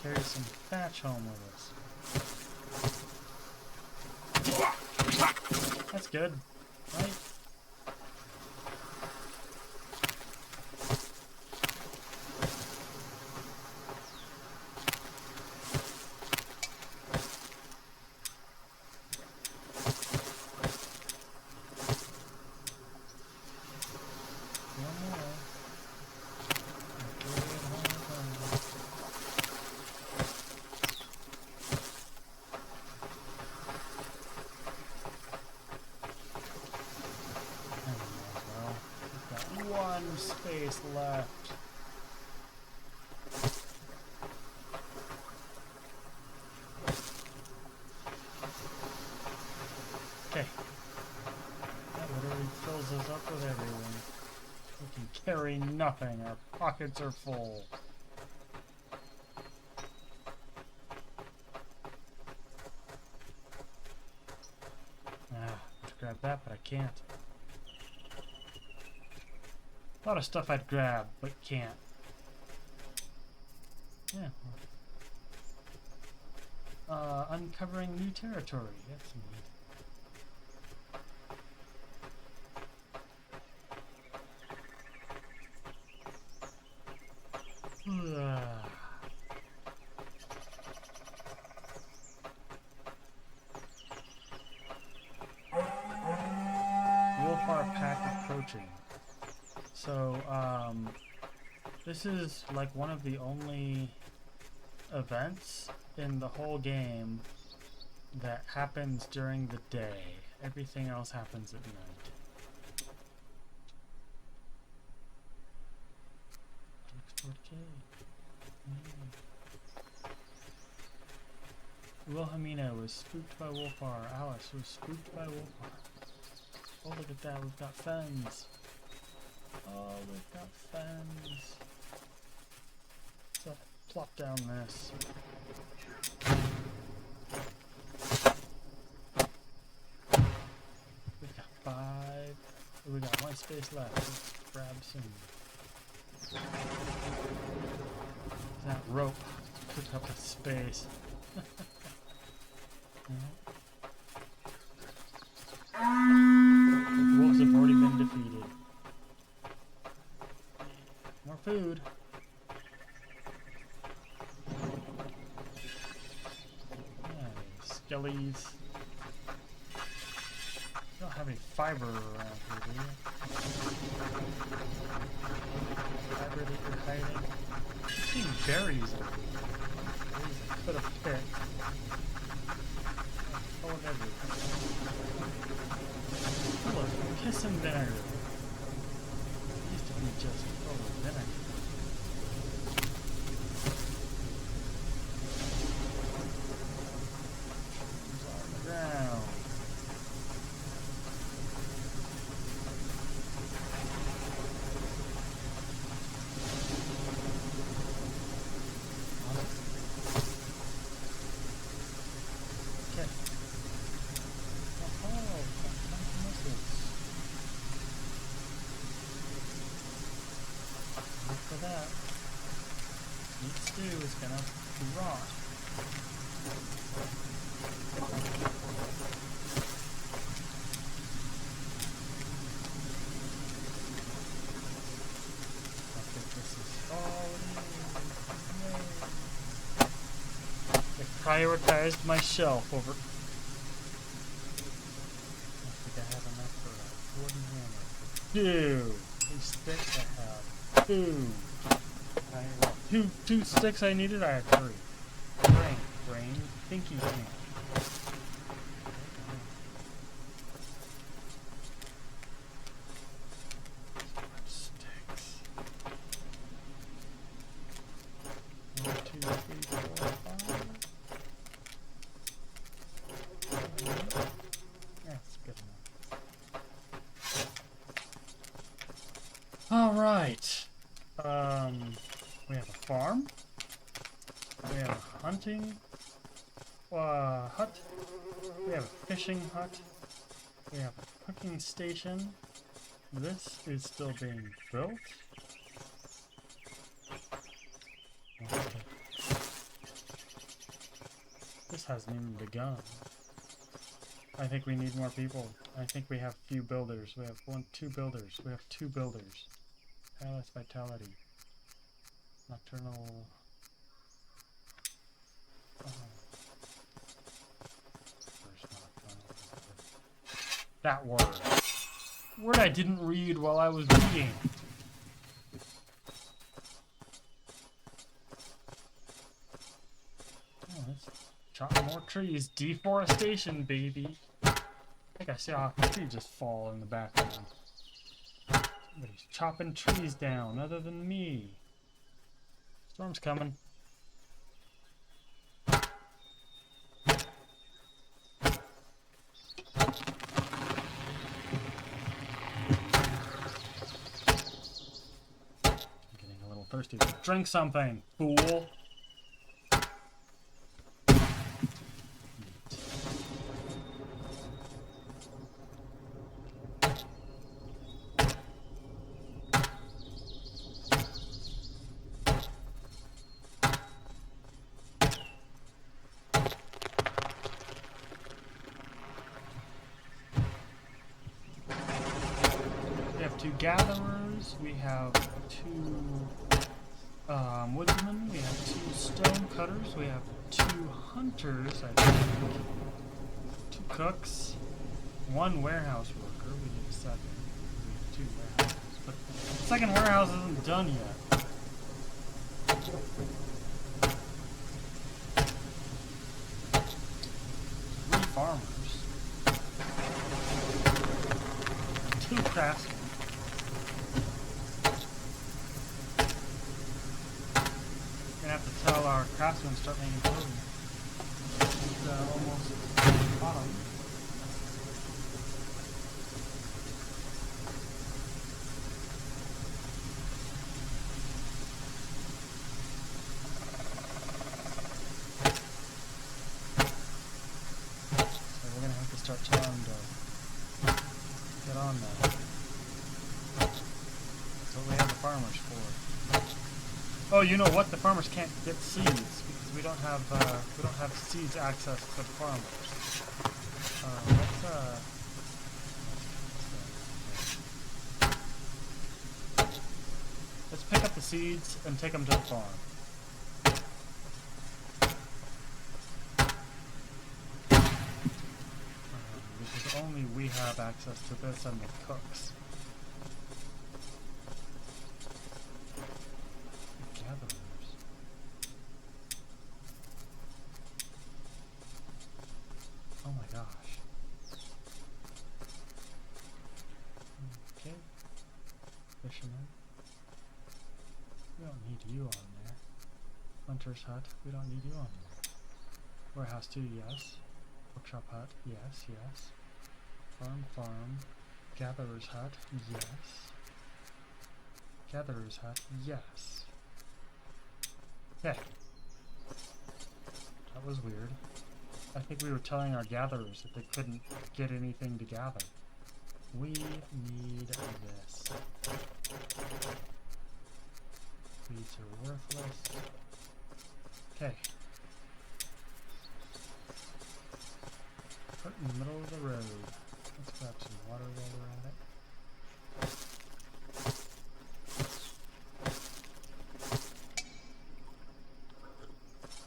[SPEAKER 1] Carry some thatch home with us. That's good, right? One more. One space left. Okay. That literally fills us up with everything. We can carry nothing. Our pockets are full. Let's grab that, but I can't. A lot of stuff I'd grab, but can't. Yeah. Uncovering new territory. That's neat. So, this is like one of the only events in the whole game that happens during the day. Everything else happens at night. Wilhelmina was spooked by Wolfar. Alice was spooked by Wolfar. Oh, look at that, we've got fens. Oh, we've got fens. So, plop down this. We've got 5. Oh, we got 1 space left. Let's grab some. That rope took up the space. The wolves have already been defeated. More food. Nice. Skellies. You don't have any fiber around here, do you? Fiber that you're hiding? I've seen berries over here. Berries I could have picked. Full of everything. Full of piss and vinegar. It used to be just full of vinegar. It's on the ground. Is gonna rot. I think this is all it is. I prioritized my shelf over. I think I have enough for a wooden hammer. 2. These sticks I have. 2. Two sticks I needed, I had 3. Brain, thinking hand. Sticks. 1, 2, 3, 4, 5. That's good enough. All right. We have a farm. We have a hunting hut. We have a fishing hut. We have a cooking station. This is still being built. Okay. This hasn't even begun. I think we need more people. I think we have few builders. We have 2 builders. We have 2 builders. Palace vitality. Nocturnal. That word. Word I didn't read while I was reading. Oh, let's chop more trees. Deforestation, baby. I think I saw a tree just fall in the background. Somebody's chopping trees down other than me. Storm's coming. Thirsty. Drink something, fool. We have 2 gatherers. We have 2 woodsmen, we have 2 stone cutters, we have 2 hunters, I think, 2 cooks, 1 warehouse worker, we need 7, we have 2 warehouses, but the second warehouse isn't done yet. 3 farmers. 2 craftsmen. We're gonna have to tell our craftsmen to start making clothing. It's almost autumn. Start telling them to get on that. That's what we have the farmers for. Oh, you know what? The farmers can't get seeds because we don't have seeds access to the farmers. Let's pick up the seeds and take them to the farm. Only we have access to this and the cooks. The gatherers. Oh my gosh. Okay. Fishermen. We don't need you on there. Hunter's hut. We don't need you on there. Warehouse 2, yes. Workshop hut, yes, yes. Farm. Gatherer's hut, yes. Gatherer's hut, yes. Okay. That was weird. I think we were telling our gatherers that they couldn't get anything to gather. We need this. Weeds are worthless. Okay. Put in the middle of the road. Let's grab some water while we're at it.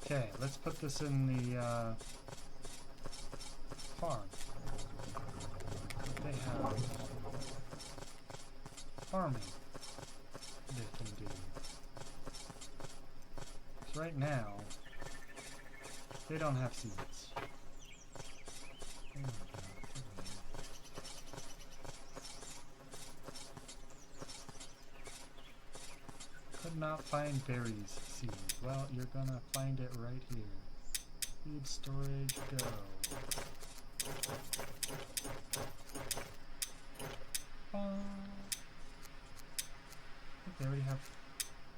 [SPEAKER 1] Okay, let's put this in the farm. They have farming they can do. So right now, they don't have seeds. Could not find berries seed. Well, you're gonna find it right here. Food storage, go. I think they already have.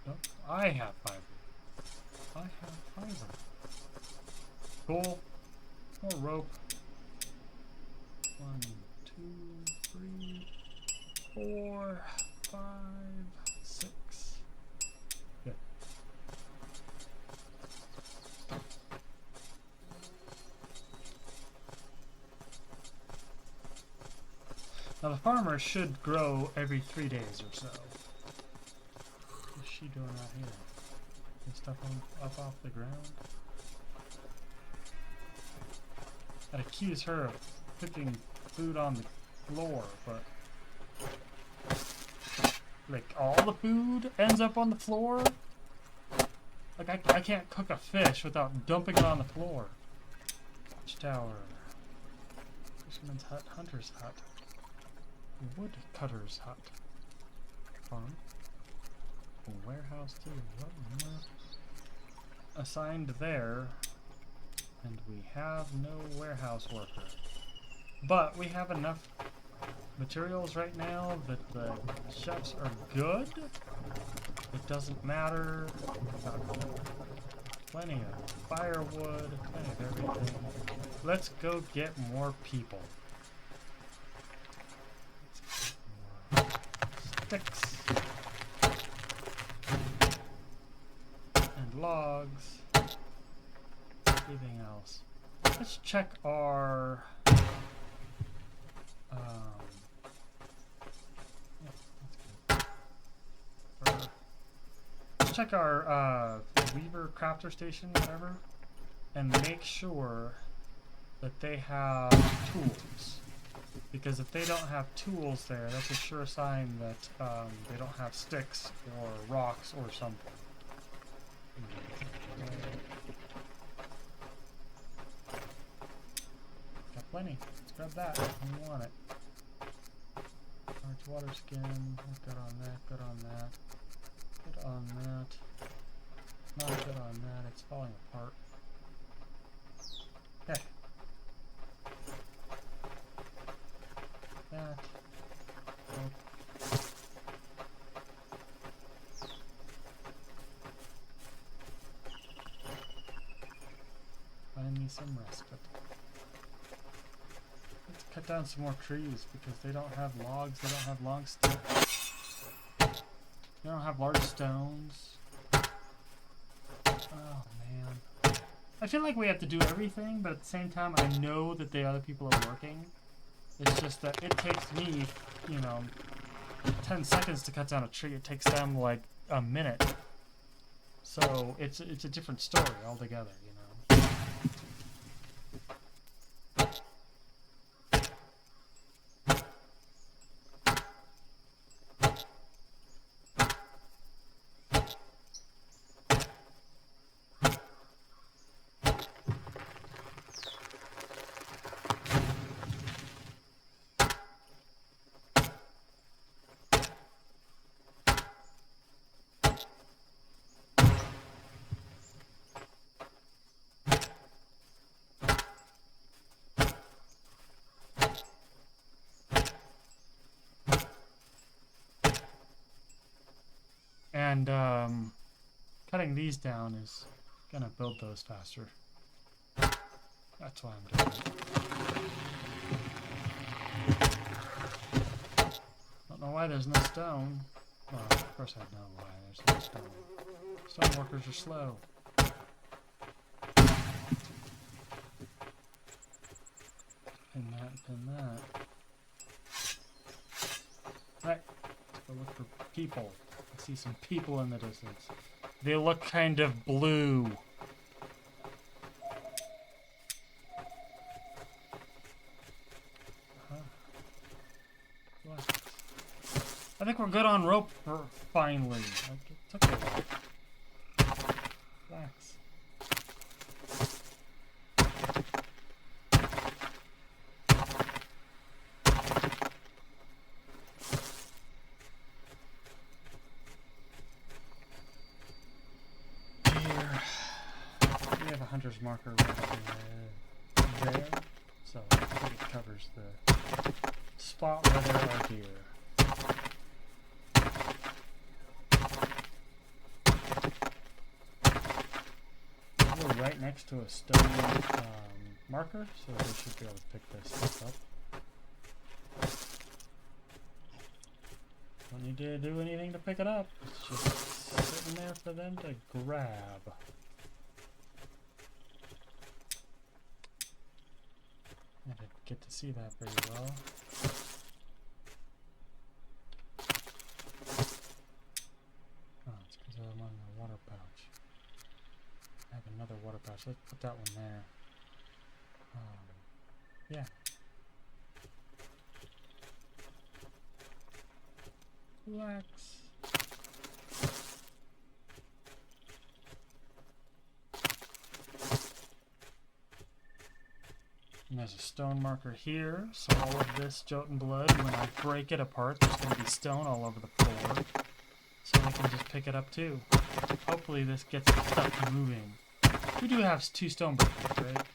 [SPEAKER 1] Nope, I have fiber. I have fiber. Cool. More rope. 1, 2, 3, 4, 5, 6. Good. Now the farmer should grow every 3 days or so. What's she doing out here? Get stuff up off the ground? I'd accuse her of cooking food on the floor, but like all the food ends up on the floor? Like I can't cook a fish without dumping it on the floor. Watchtower. Fisherman's hut, hunter's hut. Woodcutter's hut. Farm. Warehouse too. What more? Assigned there. And we have no warehouse worker. But we have enough materials right now that the chefs are good. It doesn't matter. Plenty of firewood, plenty of everything. Let's go get more people. Let's get more sticks. And logs. Anything else? Let's check our let's check our Weaver crafter station, whatever, and make sure that they have tools. Because if they don't have tools there, that's a sure sign that they don't have sticks or rocks or something. Got plenty. Let's grab that. We want it. Large water skin. Good on that. Good on that. Good on that. Not good on that. It's falling apart. Okay. That. Oh. Find me some respite. Let's cut down some more trees because they don't have logs, they don't have long sticks. They don't have large stones. Oh man. I feel like we have to do everything, but at the same time I know that the other people are working. It's just that it takes me, 10 seconds to cut down a tree. It takes them like a minute. So it's a different story altogether, And cutting these down is gonna build those faster. That's why I'm doing it. Don't know why there's no stone. Well, of course I know why there's no stone. Stone workers are slow. Pin that, pin that. Right, let's go look for people. I see some people in the distance. They look kind of blue. What? I think we're good on rope finally. It took a while. Relax. Hunter's marker right there, so I think it covers the spot where there are deer. We're right next to a stone marker, so we should be able to pick this stuff up. Don't need to do anything to pick it up, it's just sitting there for them to grab. I didn't get to see that very well. Oh, it's because I'm on the water pouch. I have another water pouch. Let's put that one there. Yeah. Relax. And there's a stone marker here, so all of this Jotun blood, when I break it apart, there's going to be stone all over the floor. So I can just pick it up too. Hopefully this gets stuff moving. We do have 2 stone breakers, right?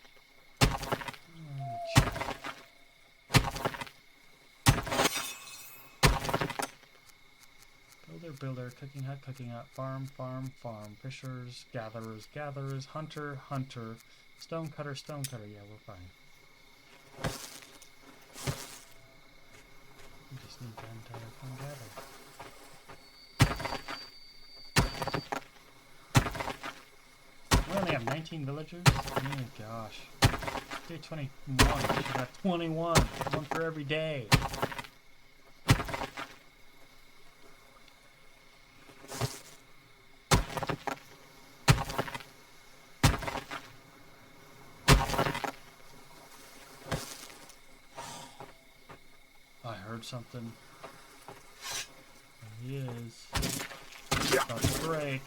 [SPEAKER 1] Builder, builder, cooking hut, farm, farm, farm, fishers, gatherers, gatherers, hunter, hunter, stone cutter, yeah, we're fine. We just need them to come gather. We only have 19 villagers? Oh my gosh. Day 21, we should have 21. One for every day. heard something. There he is. About to break.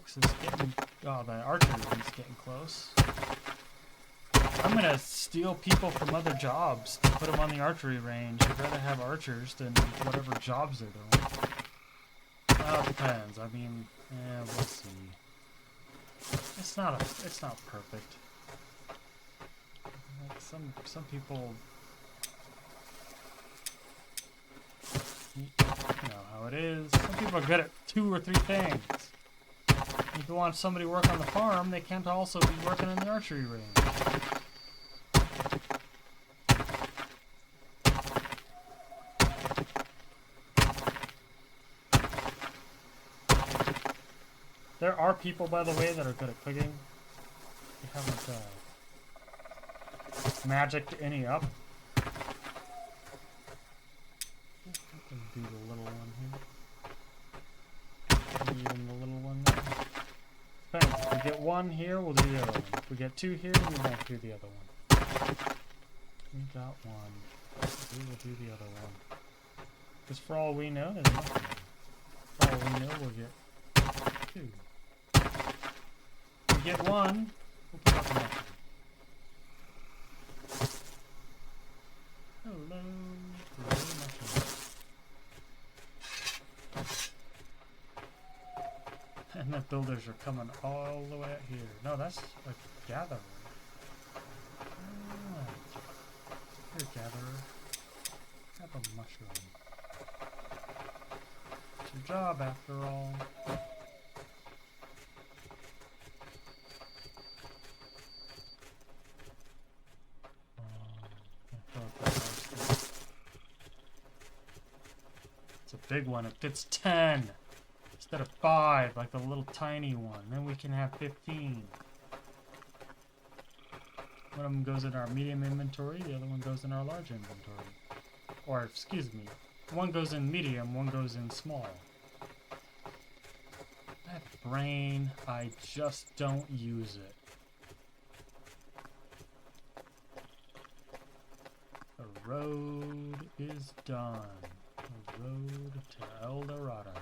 [SPEAKER 1] Is getting, oh, the archery is getting close. I'm gonna steal people from other jobs to put them on the archery range. I'd rather have archers than whatever jobs they're doing. Well, it depends. I mean, yeah, we'll see. It's not perfect. Like some people, you know how it is. Some people are good at 2 or 3 things. If you want somebody to work on the farm, they can't also be working in the archery range. There are people, by the way, that are good at cooking. You haven't magicked any up. I can do the little one here. Even the little one there. If we get 1 here, we'll do the other one. If we get 2 here, we won't do the other one. We got 1. We will do the other one. Because for all we know, there's nothing. For all we know, we'll get 2. If we get 1, we'll put up nothing. Hello. And the builders are coming all the way out here. No, that's a gatherer. Ah, here, gatherer. Have a mushroom. It's your job, after all. It's a big one. It fits 10. Instead of 5, like the little tiny one. Then we can have 15. One of them goes in our medium inventory, the other one goes in our large inventory. Or, excuse me, one goes in medium, one goes in small. That brain, I just don't use it. The road is done. The road to El Dorado.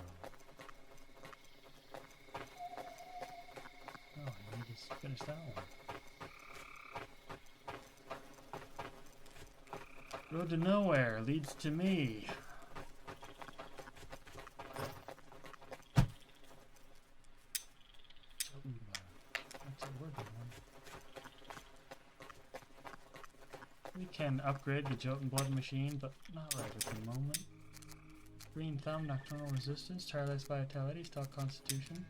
[SPEAKER 1] Oh, I need to finish that one. Road to nowhere leads to me. That's a word one. We can upgrade the Jotun Blood Machine, but not right at the moment. Green Thumb, Nocturnal Resistance, Tireless Vitality, Stock Constitution.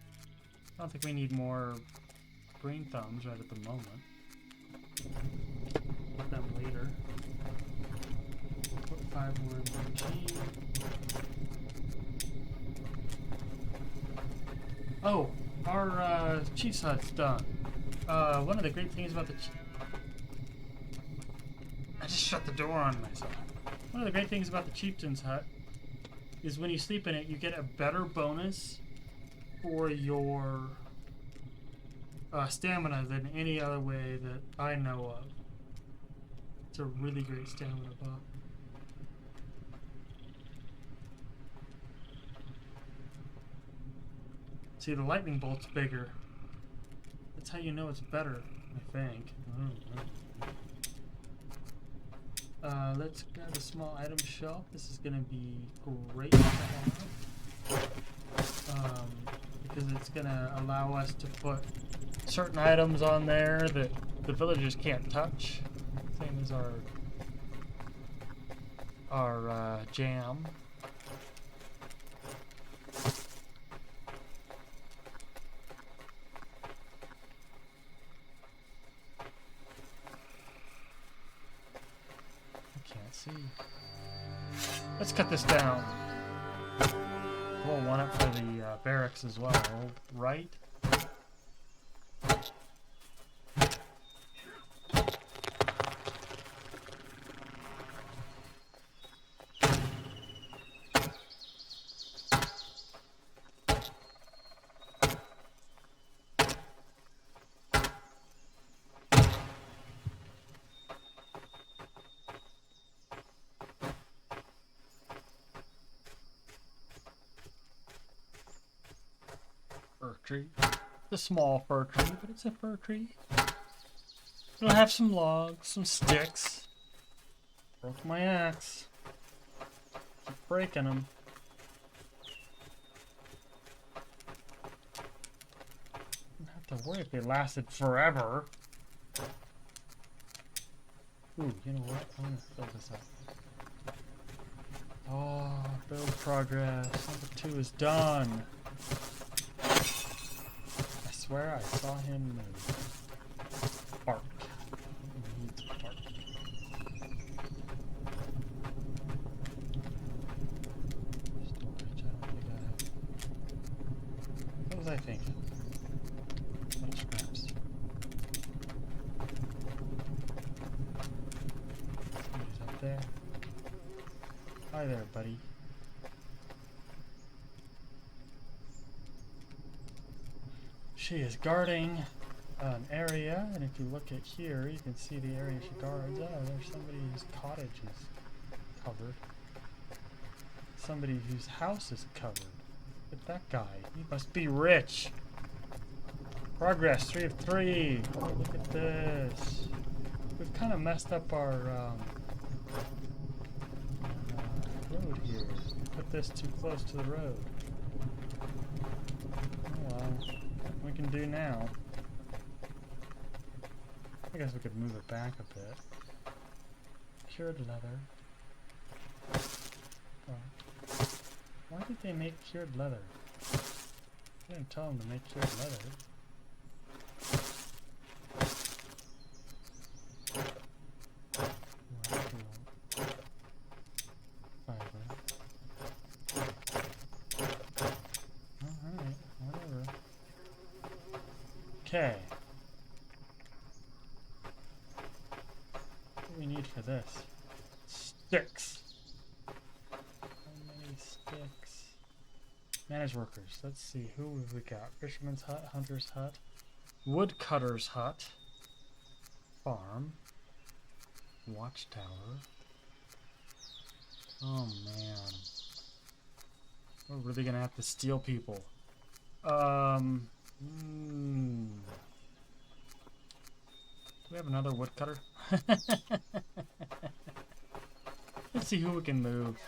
[SPEAKER 1] I don't think we need more green thumbs right at the moment. Put them later. Put 5 more in the machine. Oh, our chief's hut's done. One of the great things about the I just shut the door on myself. One of the great things about the chieftain's hut is when you sleep in it, you get a better bonus for your stamina than any other way that I know of. It's a really great stamina buff. See, the lightning bolt's bigger. That's how you know it's better, I think. Let's grab a small item shelf. This is going to be great to have. Because it's going to allow us to put certain items on there that the villagers can't touch. Same as our jam. See. Let's cut this down. Roll one up for the barracks as well, right? tree. It's a small fir tree, but it's a fir tree. It'll have some logs, some sticks. Broke my axe. Keep breaking them. Don't have to worry if they lasted forever. Ooh, you know what? I'm gonna fill this up. Oh, build progress. Number 2 is done. I swear I saw him move. Bark. He needs bark. Storage, I don't think I have. What was I thinking? What scraps? Somebody's up there. Hi there, buddy. She is guarding an area, and if you look at here, you can see the area she guards. Oh, there's somebody whose cottage is covered. Somebody whose house is covered. Look at that guy. He must be rich. Progress, 3 of 3. Oh, look at this. We've kind of messed up our road here. Put this too close to the road. Oh well. What we can do now. I guess we could move it back a bit. Cured leather. Oh. Why did they make cured leather? I didn't tell them to make cured leather. Okay. What do we need for this? Sticks. How many sticks? Manage workers. Let's see. Who have we got? Fisherman's hut, hunter's hut, woodcutter's hut, farm, watchtower. Oh man. We're really gonna have to steal people. Do we have another woodcutter? Let's see who we can move.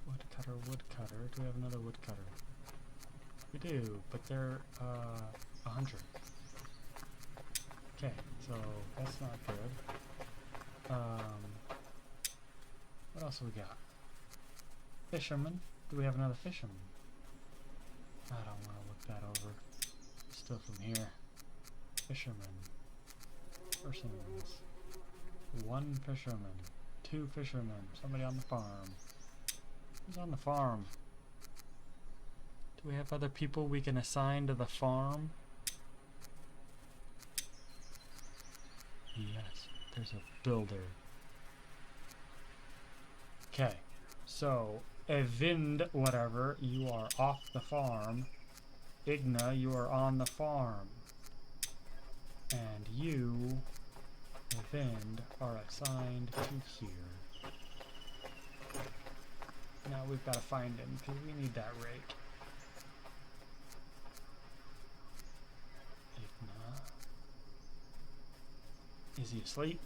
[SPEAKER 1] Woodcutter, woodcutter. Do we have another woodcutter? We do, but they're 100. Okay, so that's not good. What else have we got? Fisherman. Do we have another fisherman? I don't want to look that over. Still from here. Fisherman. Persons. 1 fisherman. 2 fishermen. Somebody on the farm. Who's on the farm? Do we have other people we can assign to the farm? Yes, there's a builder. Okay, so Evind, whatever, you are off the farm. Igna, you are on the farm. And you, Evind, are assigned to here. Now we've got to find him, because we need that rake. Igna. Is he asleep?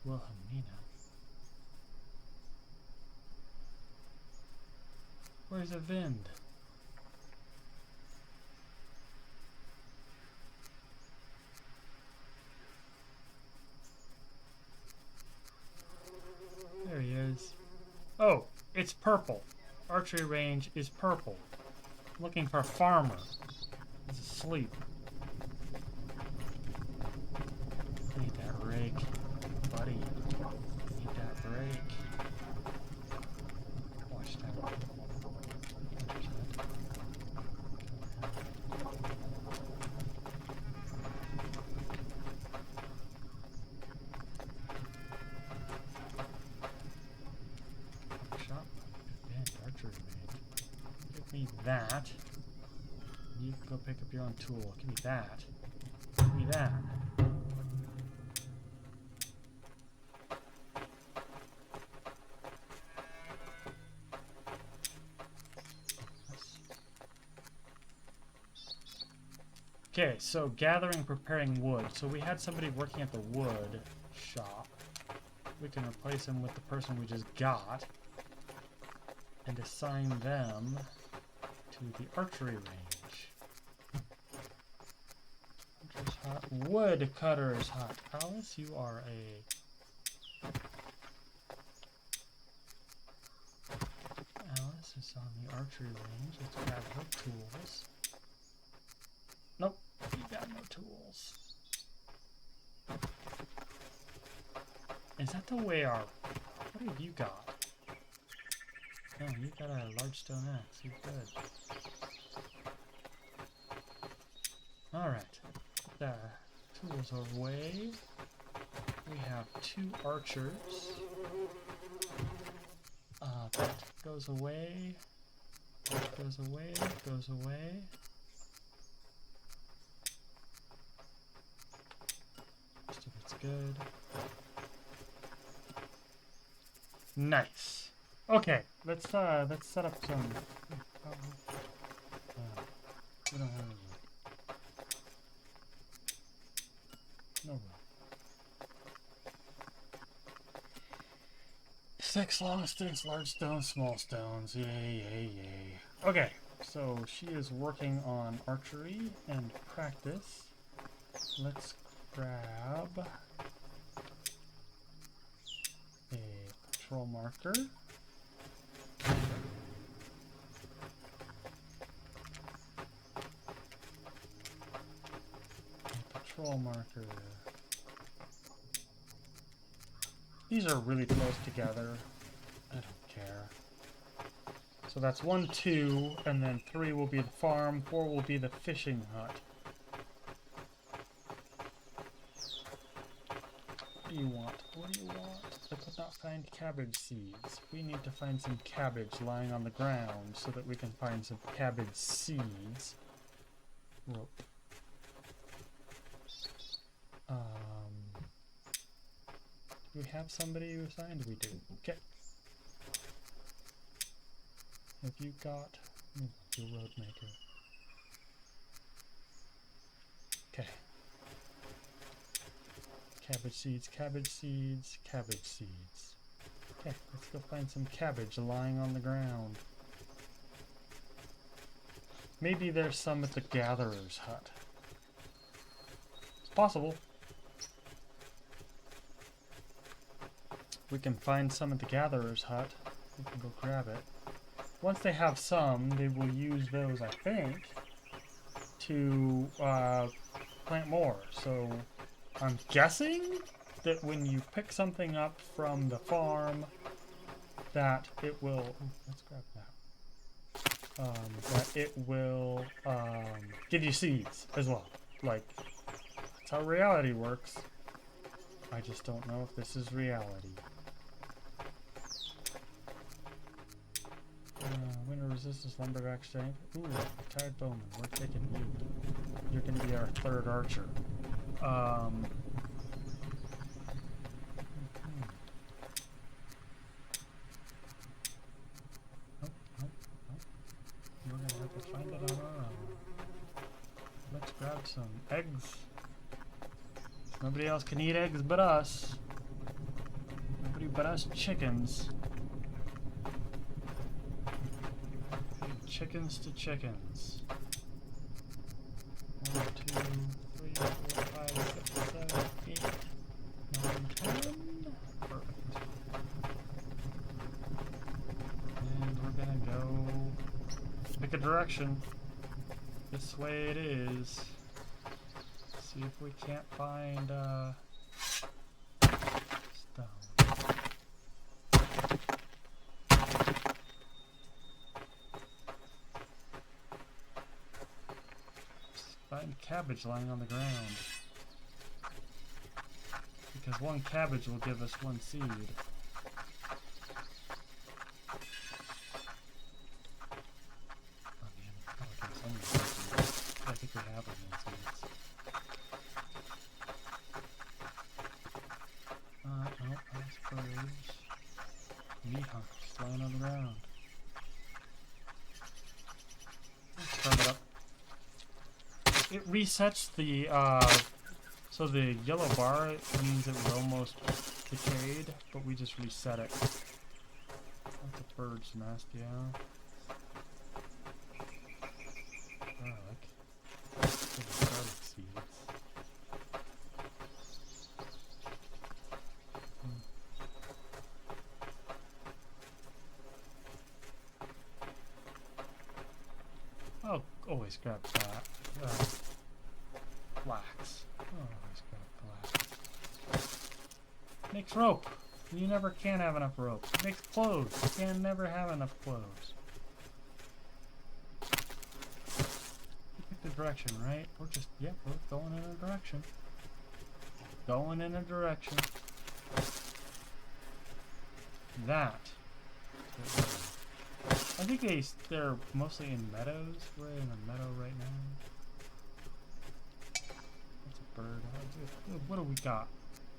[SPEAKER 1] Wilhelmina. Where's the wind? There he is. Oh, it's purple. Archery range is purple. I'm looking for a farmer. He's asleep. I need that rake. Buddy, need that rake. Watch that. that. You can go pick up your own tool. Give me that. Give me that. Okay, so gathering, preparing wood. So we had somebody working at the wood shop. We can replace him with the person we just got and assign them to the archery range. Hunter's hut. Wood cutter's hut. Alice, you are a... Alice is on the archery range. Let's grab her tools. Nope, you got no tools. Is that the way our... What have you got? Oh, you got a large stone axe. You're good. Alright. The tools away. We have 2 archers. That goes away. That goes away. Goes away. Most of it's good. Nice. Okay, let's set up some. We don't have any wood. No wood. 6 long sticks, large stones, small stones. Yay, yay, yay. Okay, so she is working on archery and practice. Let's grab a patrol marker. Patrol marker. These are really close together. I don't care. So that's 1, 2, and then 3 will be the farm, 4 will be the fishing hut. What do you want? What do you want? I could not find cabbage seeds. We need to find some cabbage lying on the ground so that we can find some cabbage seeds. Rope. Do we have somebody who assigned? We do. Okay. Have you got your road maker? Okay. Cabbage seeds, cabbage seeds, cabbage seeds. Okay, let's go find some cabbage lying on the ground. Maybe there's some at the gatherer's hut. It's possible. We can find some at the gatherer's hut. We can go grab it. Once they have some, they will use those, I think, to plant more. So I'm guessing that when you pick something up from the farm, that it will... Ooh, let's grab that. That it will give you seeds as well. Like, that's how reality works. I just don't know if this is reality. Winter resistance, lumberjack strength. Ooh, retired bowman. We're taking you. You're going to be our 3rd archer. Nope. We're going to have to find it on our own. Let's grab some eggs. Nobody else can eat eggs but us. Nobody but us chickens. Chickens to chickens. 1, 2, 3, 4, 5, 6, 7, 8, 9, 10. Perfect. And we're gonna go pick a direction. This way it is. See if we can't find stone. Find cabbage lying on the ground. Because 1 cabbage will give us 1 seed. On birds. Meat hunks lying on the ground. Let's start it up. It resets the, so the yellow bar means it was almost decayed, but we just reset it. That's a bird's nest, yeah. Garlic. Garlic seeds. Oh, always grab that. Flax. Always grab flax. Makes rope. You never can have enough rope. Makes clothes. You can never have enough clothes. Pick the direction, right? We're just, yep, we're going in a direction. Going in a direction. That. I think they're mostly in meadows. We're in a meadow right now. That's a bird. What do we got?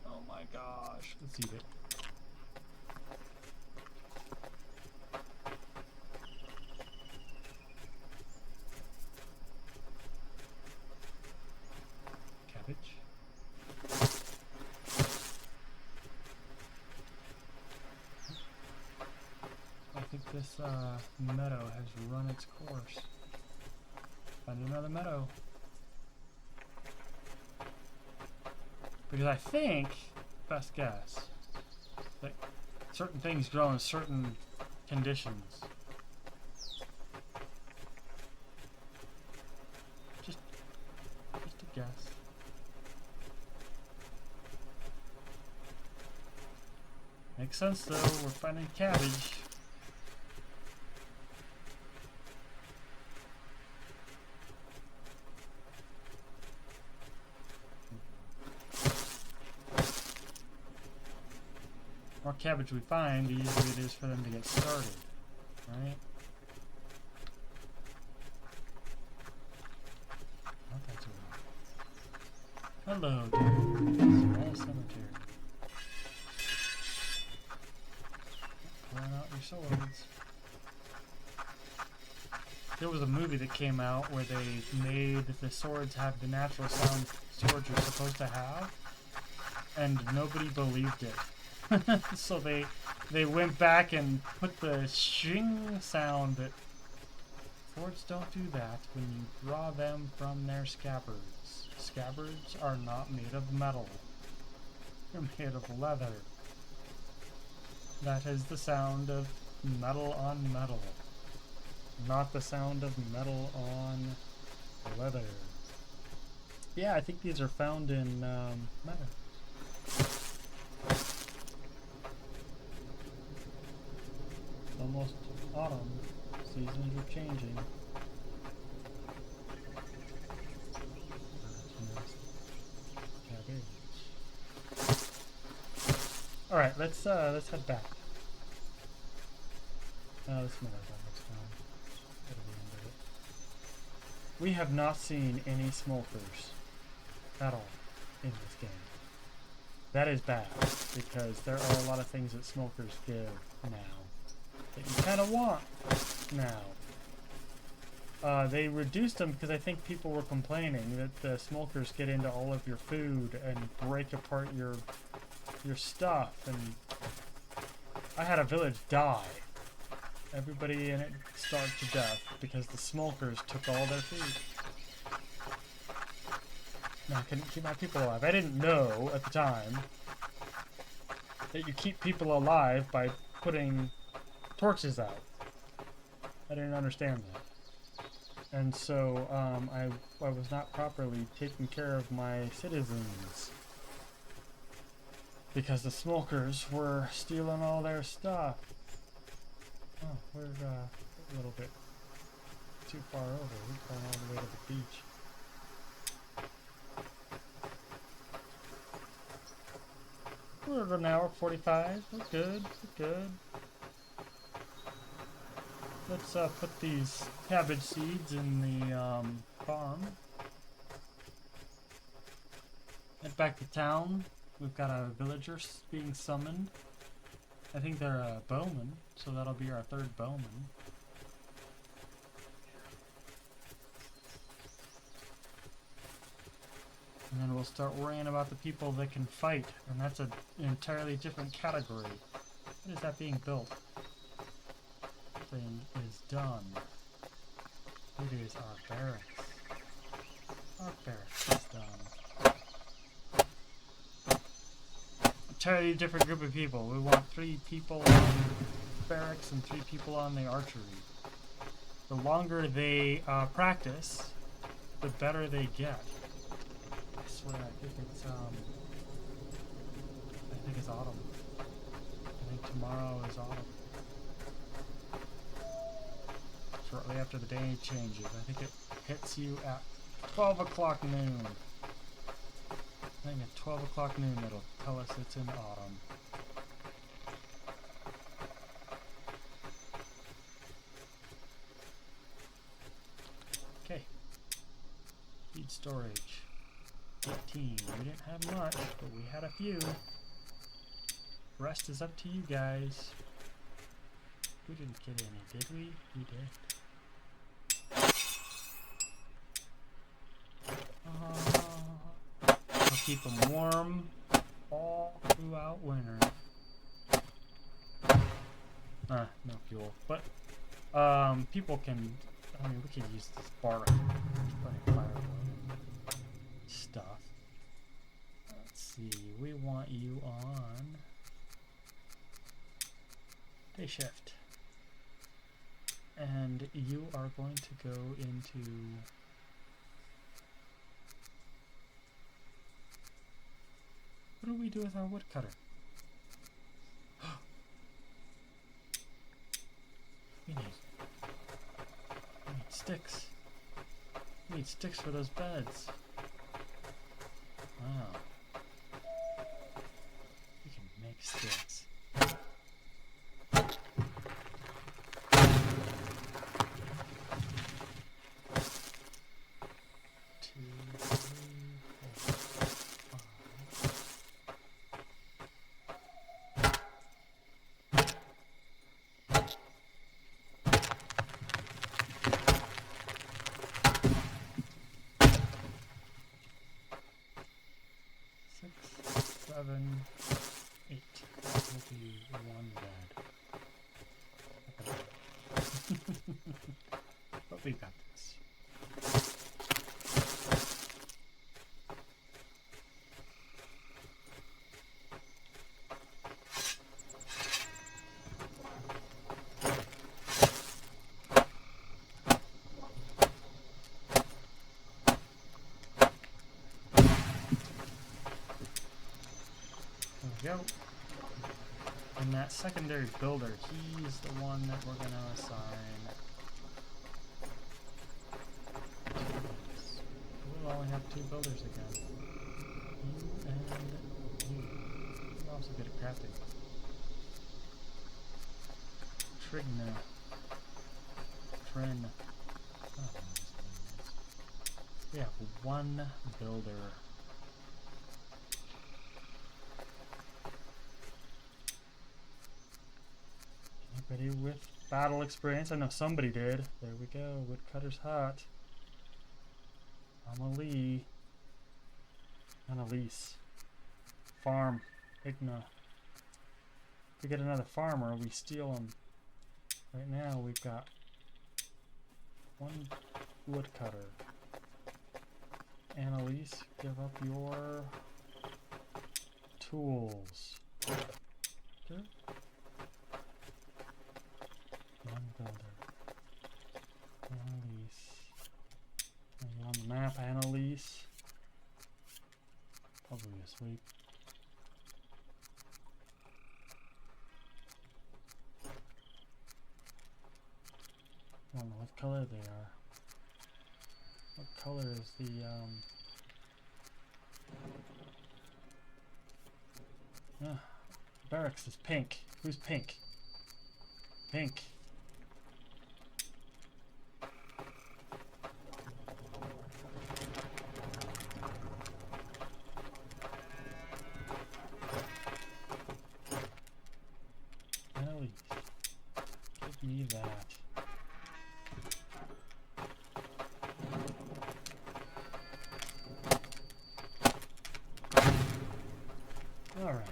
[SPEAKER 1] Oh my gosh. Let's eat it. Cabbage. I think this meadow has run its course. Find another meadow. Because I think, best guess, that certain things grow in certain conditions. Just a guess. Makes sense though, we're finding cabbage. More cabbage we find, the easier it is for them to get started, right? Oh, that's a rock. Hello, dude. Small cemetery. Pulling out your swords. There was a movie that came out where they made the swords have the natural sound swords are supposed to have, and nobody believed it. So they went back and put the shing sound that swords don't do that when you draw them from their scabbards. Scabbards are not made of metal. They're made of leather. That is the sound of metal on metal. Not the sound of metal on leather. Yeah, I think these are found in meadows. Almost autumn. Seasons are changing. All right, let's head back. No, this might have next time. That'll be the end of it. We have not seen any smokers at all in this game. That is bad because there are a lot of things that smokers give now that you kind of want now. They reduced them because I think people were complaining that the smokers get into all of your food and break apart your stuff, and I had a village die. Everybody in it starved to death because the smokers took all their food. Now I couldn't keep my people alive. I didn't know at the time that you keep people alive by putting torches out. I didn't understand that. And so I was not properly taking care of my citizens because the smokers were stealing all their stuff. Oh, we're a little bit too far over. We've gone all the way to the beach. We're at an hour 45. We're good. We're good. Let's put these cabbage seeds in the farm. Head back to town. We've got a villager being summoned. I think they're a bowman, so that'll be our third bowman. And then we'll start worrying about the people that can fight, and that's an entirely different category. What is that being built? Thing is done. It is our barracks. Our barracks is done. Entirely different group of people. We want 3 people on barracks and 3 people on the archery. The longer they practice, the better they get. I swear, I think it's autumn. I think tomorrow is autumn. Shortly after the day changes. I think it hits you at 12 o'clock noon. I think at 12 o'clock noon it'll tell us it's in autumn. Okay. Feed storage. 18. We didn't have much, but we had a few. Rest is up to you guys. We didn't get any, did we? We did. I'll keep them warm all throughout winter. No fuel. But, people can, I mean, we could use this bark. Plenty of firewood and stuff. Let's see, we want you on day shift. And you are going to go into what do we do with our woodcutter? We need sticks. We need sticks for those beds. Wow. We can make sticks. Seven, 8. That will be one bed. But we got this. Go. And that secondary builder, he's the one that we're going to assign. We'll only have 2 builders again. You and you. You're also good at crafting. Trigna. Trin. Oh, we have 1 builder. Anybody with battle experience? I know somebody did. There we go. Woodcutter's hot. Amelie. Annalise. Farm. Igna. If we get another farmer, we steal them. Right now we've got 1 woodcutter. Annalise, give up your tools. Okay. 1 builder. Annalise. Are you on the map, Annalise? Probably asleep. I don't know what color they are. What color is the barracks is pink. Who's pink? Pink. see that. All right.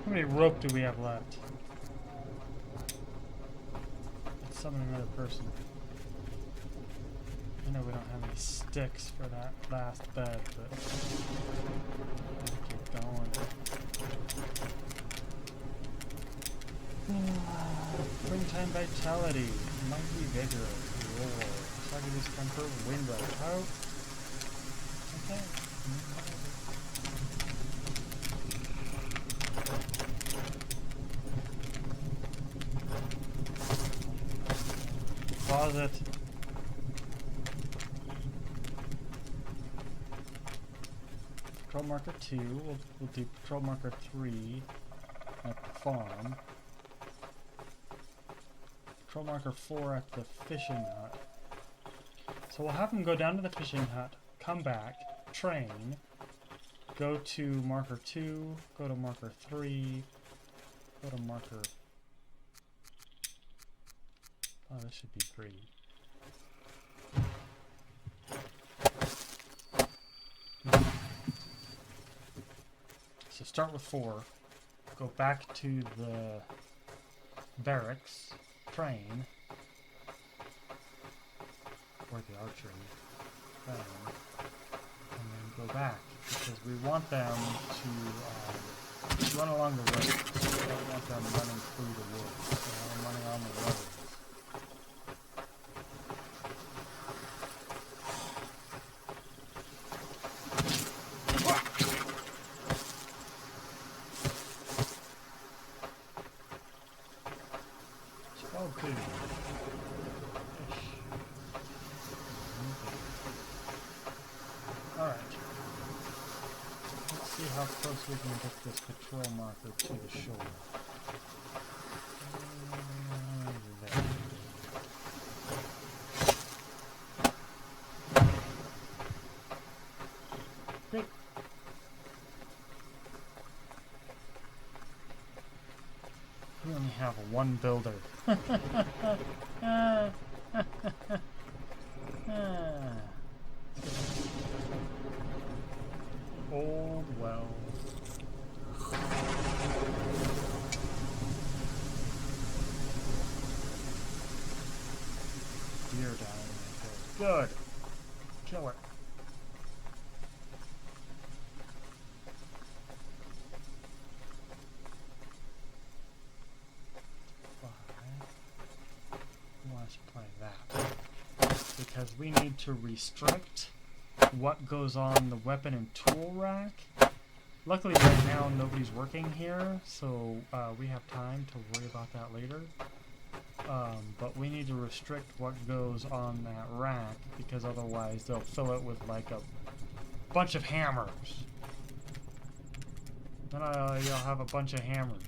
[SPEAKER 1] How many rope do we have left? Let's summon another person. I know we don't have any sticks for that last bed, but gotta keep going. Springtime vitality, mighty vigor, roar, Sagittarius temper, window. How? Okay. Closet. Patrol marker 2. We'll do patrol marker 3 at the farm. Patrol marker 4 at the fishing hut. So we'll have him go down to the fishing hut, come back, train, go to marker 2, go to marker 3, go to marker... Oh, this should be 3. So start with 4, go back to the barracks, train, or the archery, train, and then go back, because we want them to run along the road. We don't want them running through the woods. We want them running on the road. We can get this patrol marker to the shore. There. Great. We only have one builder. Old well. Deer down in there. Good. Kill it. We want to supply that because we need to restrict what goes on the weapon and tool rack. Luckily right now nobody's working here, so we have time to worry about that later. But we need to restrict what goes on that rack, because otherwise they'll fill it with like a bunch of hammers. Then you'll have a bunch of hammers.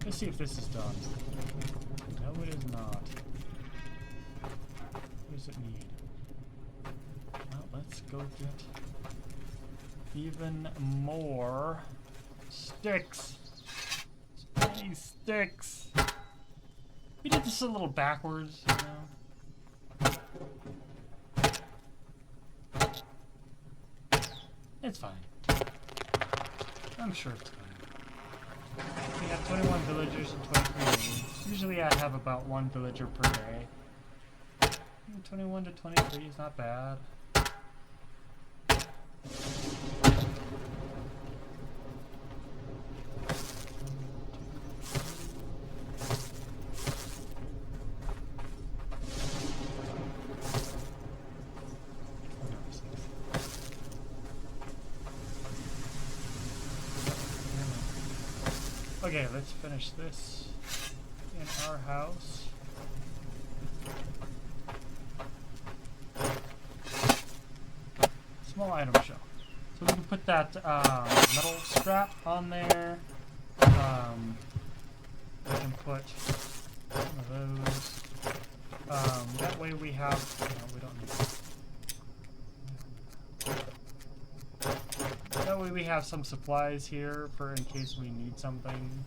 [SPEAKER 1] Let's see if this is done. No, it is not. What does it need? Well, let's go get even more sticks. Many sticks. We did this a little backwards, you know. It's fine. I'm sure it's fine. We have 21 villagers and 23 names. Usually I have about 1 villager per day. 21 to 23 is not bad. Okay, let's finish this. in our house. Small item show. So we can put that metal strap on there. We can put some of those. That way we have, no, we don't need. That way we have some supplies here for in case we need something.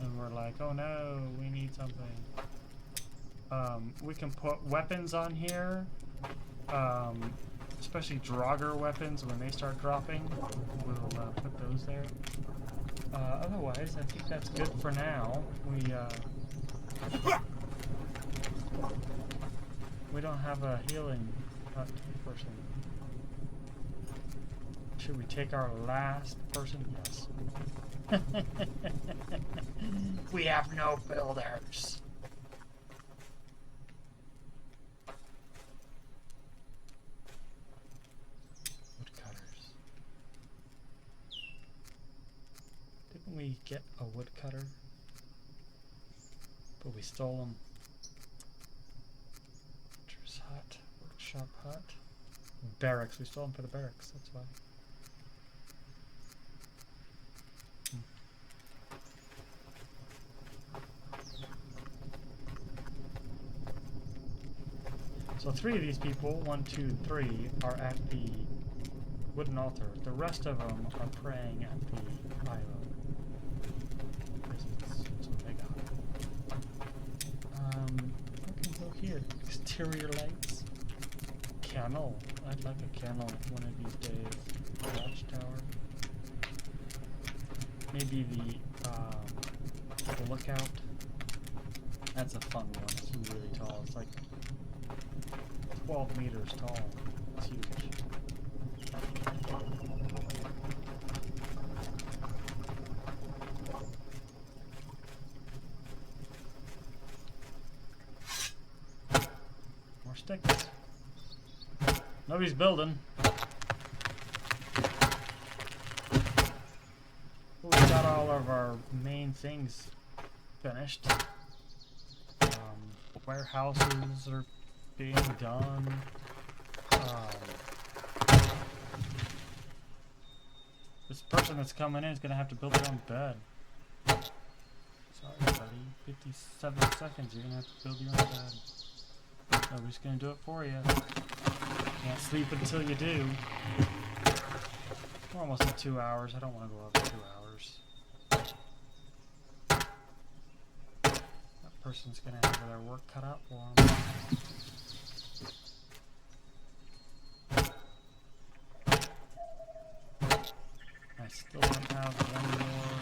[SPEAKER 1] And we're like, oh no, we need something. We can put weapons on here. Especially Draugr weapons when they start dropping. We'll put those there. Otherwise, I think that's good for now. We don't have a healing person. Should we take our last person? Yes. We have no builders. Woodcutters. Didn't we get a woodcutter? But we stole them. Butcher's hut. Workshop hut. Barracks. We stole them for the barracks. That's why. So 3 of these people, 1, 2, 3, are at the wooden altar. The rest of them are praying at the island. That's what they got. We can go here. Exterior lights. Kennel. I'd like a kennel one of these days. Watchtower. Maybe the lookout. That's a fun one. It's really tall. It's like 12 meters tall. It's huge. More sticks. Nobody's building. Well, we got all of our main things finished. Warehouses are being done. This person that's coming in is going to have to build their own bed. Sorry, buddy. 57 seconds. You're going to have to build your own bed. Nobody's going to do it for you. Can't sleep until you do. We're almost at 2 hours. I don't want to go over 2 hours. That person's going to have their work cut out for them. I still don't have one more.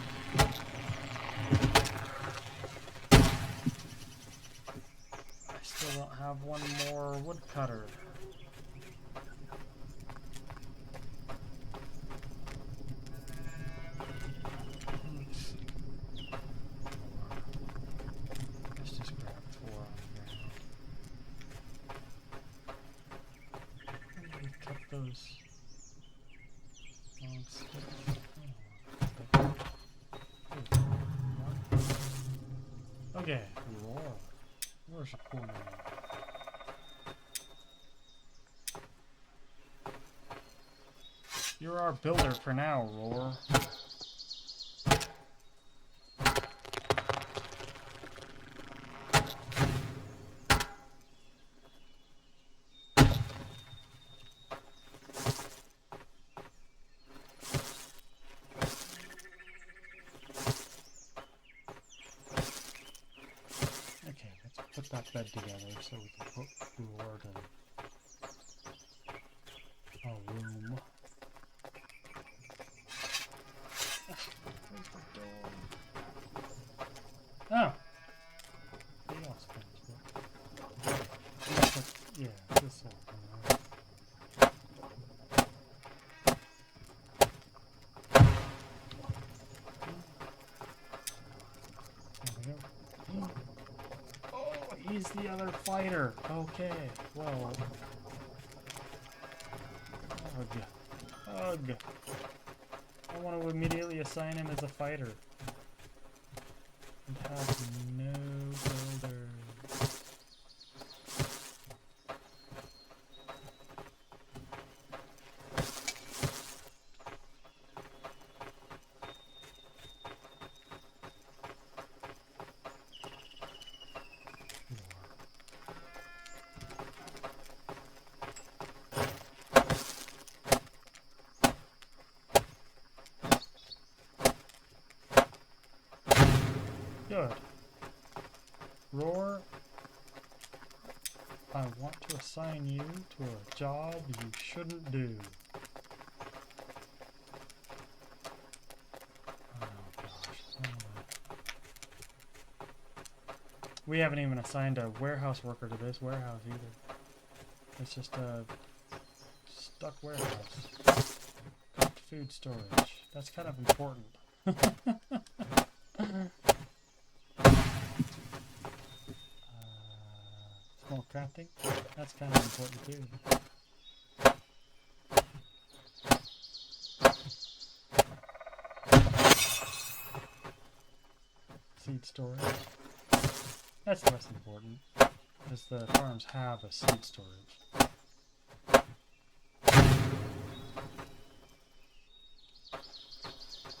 [SPEAKER 1] I still don't have one more woodcutter. Let's just grab 4 on the ground. We kept those long sticks. Okay, roar. Where's the cool man? You're our builder for now, Roar. Put that bed together so we can put Lord in a room. Where's the door? Oh! What else comes? Yeah, this one. He's the other fighter. Okay, well. Ugh. Ugh. I want to immediately assign him as a fighter. He has no Good. Roar. I want to assign you to a job you shouldn't do. Oh gosh. We haven't even assigned a warehouse worker to this warehouse either. It's just a stuck warehouse. Cooked food storage. That's kind of important. Small crafting. That's kind of important too. Seed storage. That's less important, because the farms have a seed storage.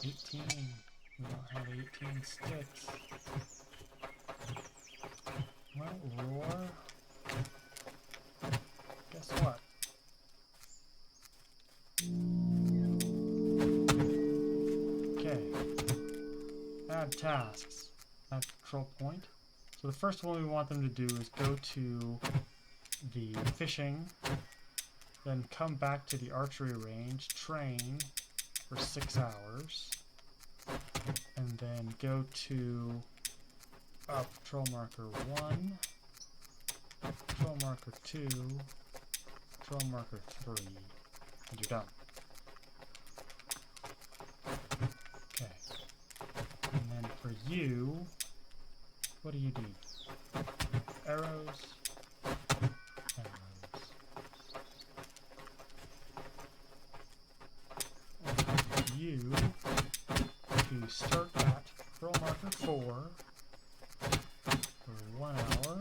[SPEAKER 1] 18. We don't have 18 sticks. Well, roar. Guess what? Okay. Add tasks. Add control point. So the first one we want them to do is go to the fishing, then come back to the archery range, train for 6 hours, and then go to patrol marker 1, patrol marker 2, patrol marker 3, and you're done. Okay. And then for you, what do you need? Arrows. Arrows. And you to start at patrol marker 4 for 1 hour.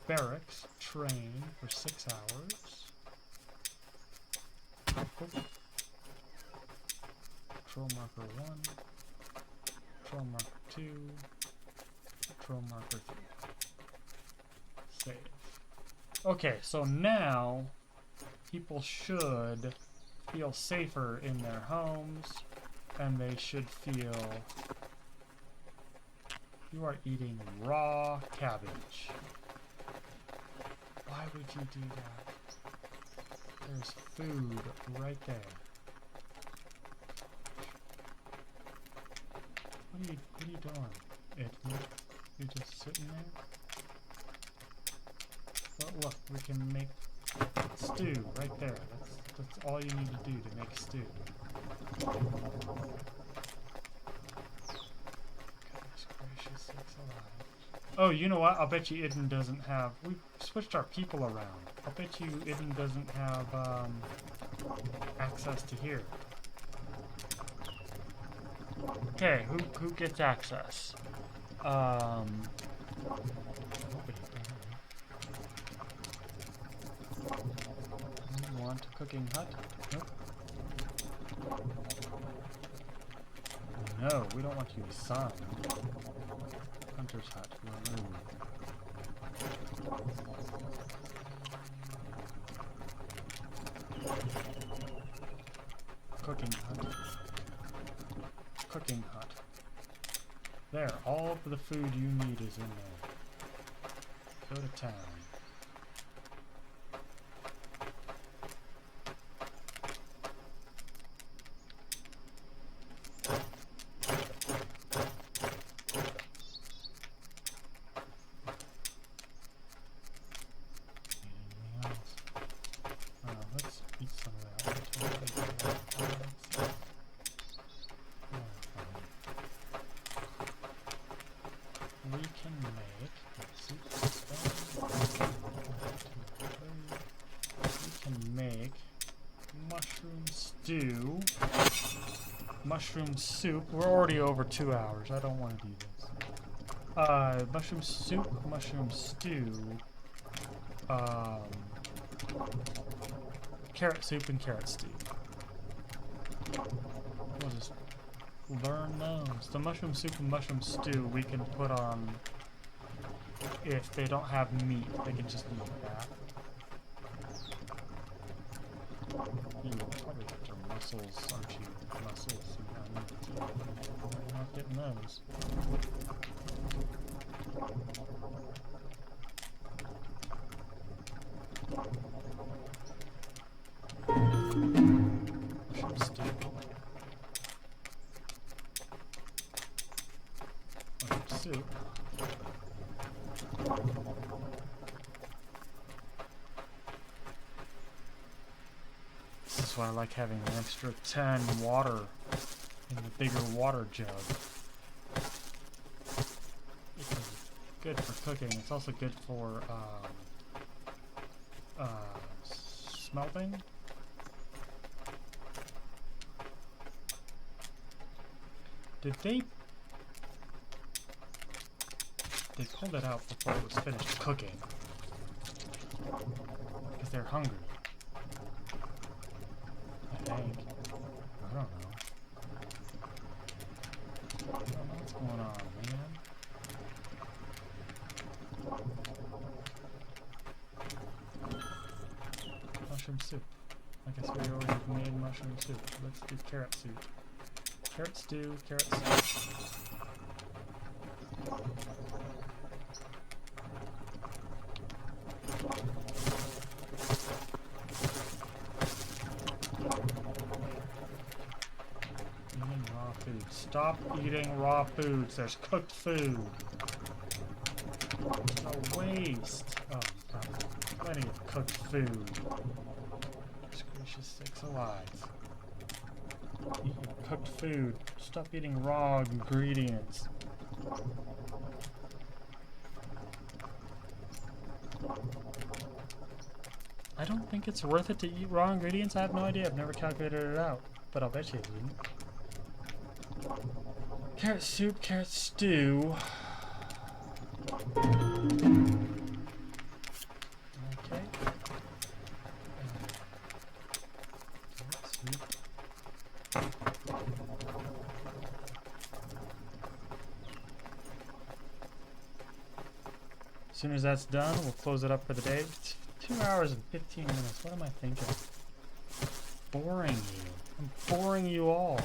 [SPEAKER 1] Barracks, train for 6 hours. Oh. Patrol marker 1, patrol marker 2, patrol marker 3. Save. Okay, so now people should feel safer in their homes, and they should feel... You are eating raw cabbage. Why would you do that? There's food right there. What are you doing? You're just sitting there? Well, look, we can make stew right there. That's all you need to do to make stew. Goodness gracious, sakes alive. Oh, you know what? I'll bet you Iden doesn't have... We've switched our people around. I'll bet you Iden doesn't have access to here. Okay, who gets access? You want a cooking hut? Nope. No, we don't want you assigned. Hunter's hut, remove. Cooking hut. Cooking hut. There, all of the food you need is in there. Go to town. Let's eat some of that. We can make, mushroom stew, mushroom soup. We're already over 2 hours. I don't want to do this. Mushroom soup, mushroom stew, carrot soup, and carrot stew. We'll just learn those. The mushroom soup and mushroom stew we can put on if they don't have meat. They can just eat that. You probably got your mussels, aren't you? Mussels. You're not getting those. Mushroom stew. Mushroom soup. This is why I like having an extra 10 water in the bigger water jug. It's good for cooking. It's also good for smelting. Did they pulled it out before it was finished cooking? Because they're hungry. I think. I don't know. I don't know what's going on, man. Mushroom soup. I guess we already made mushroom soup. Let's do carrot soup. Carrot stew, carrot soup. Eating raw food. Stop eating raw foods. There's cooked food. No waste. Oh, plenty of cooked food. Gracious sakes alive. Eating cooked food. Stop eating raw ingredients. I don't think it's worth it to eat raw ingredients. I have no idea. I've never calculated it out. But I'll bet you it didn't. Carrot soup, carrot stew. Okay. As soon as that's done, we'll close it up for the day. It's 2 hours and 15 minutes. What am I thinking? Boring you. I'm boring you all.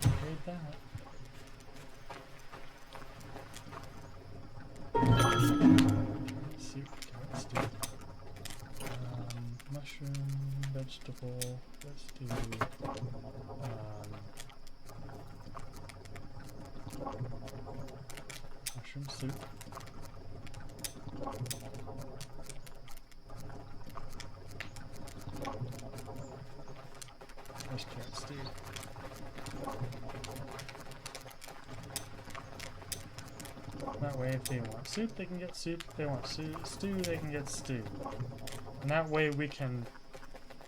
[SPEAKER 1] Trade that. Soup, carrot stew. Mushroom, vegetable. Let's do mushroom soup. There's carrot stew. That way, if they want soup, they can get soup. If they want stew, they can get stew. And that way we can,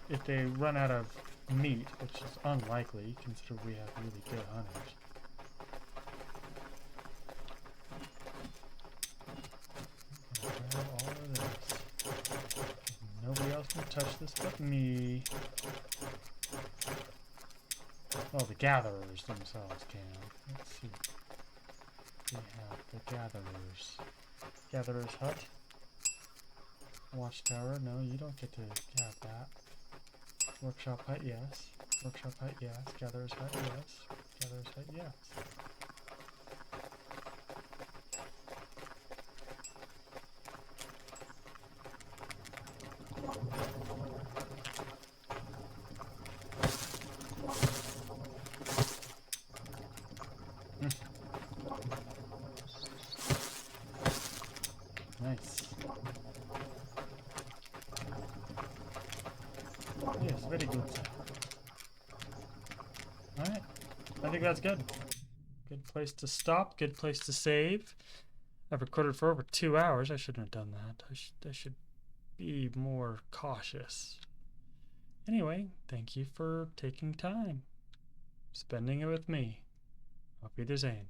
[SPEAKER 1] if they run out of meat, which is unlikely, considering we have really good hunters. Grab all of this. Nobody else can touch this but me. Well, the gatherers themselves can. Let's see. We have the gatherers. Gatherer's hut. Watchtower, no, you don't get to have that. Workshop hut, yes. Workshop hut, yes. Gatherer's hut, yes. Gatherer's hut, yes. Nice. Yes, very good. Alright, I think that's good. Good place to stop, good place to save. I've recorded for over 2 hours. I shouldn't have done that. I should be more cautious. Anyway, thank you for taking time, spending it with me. Auf Wiedersehen.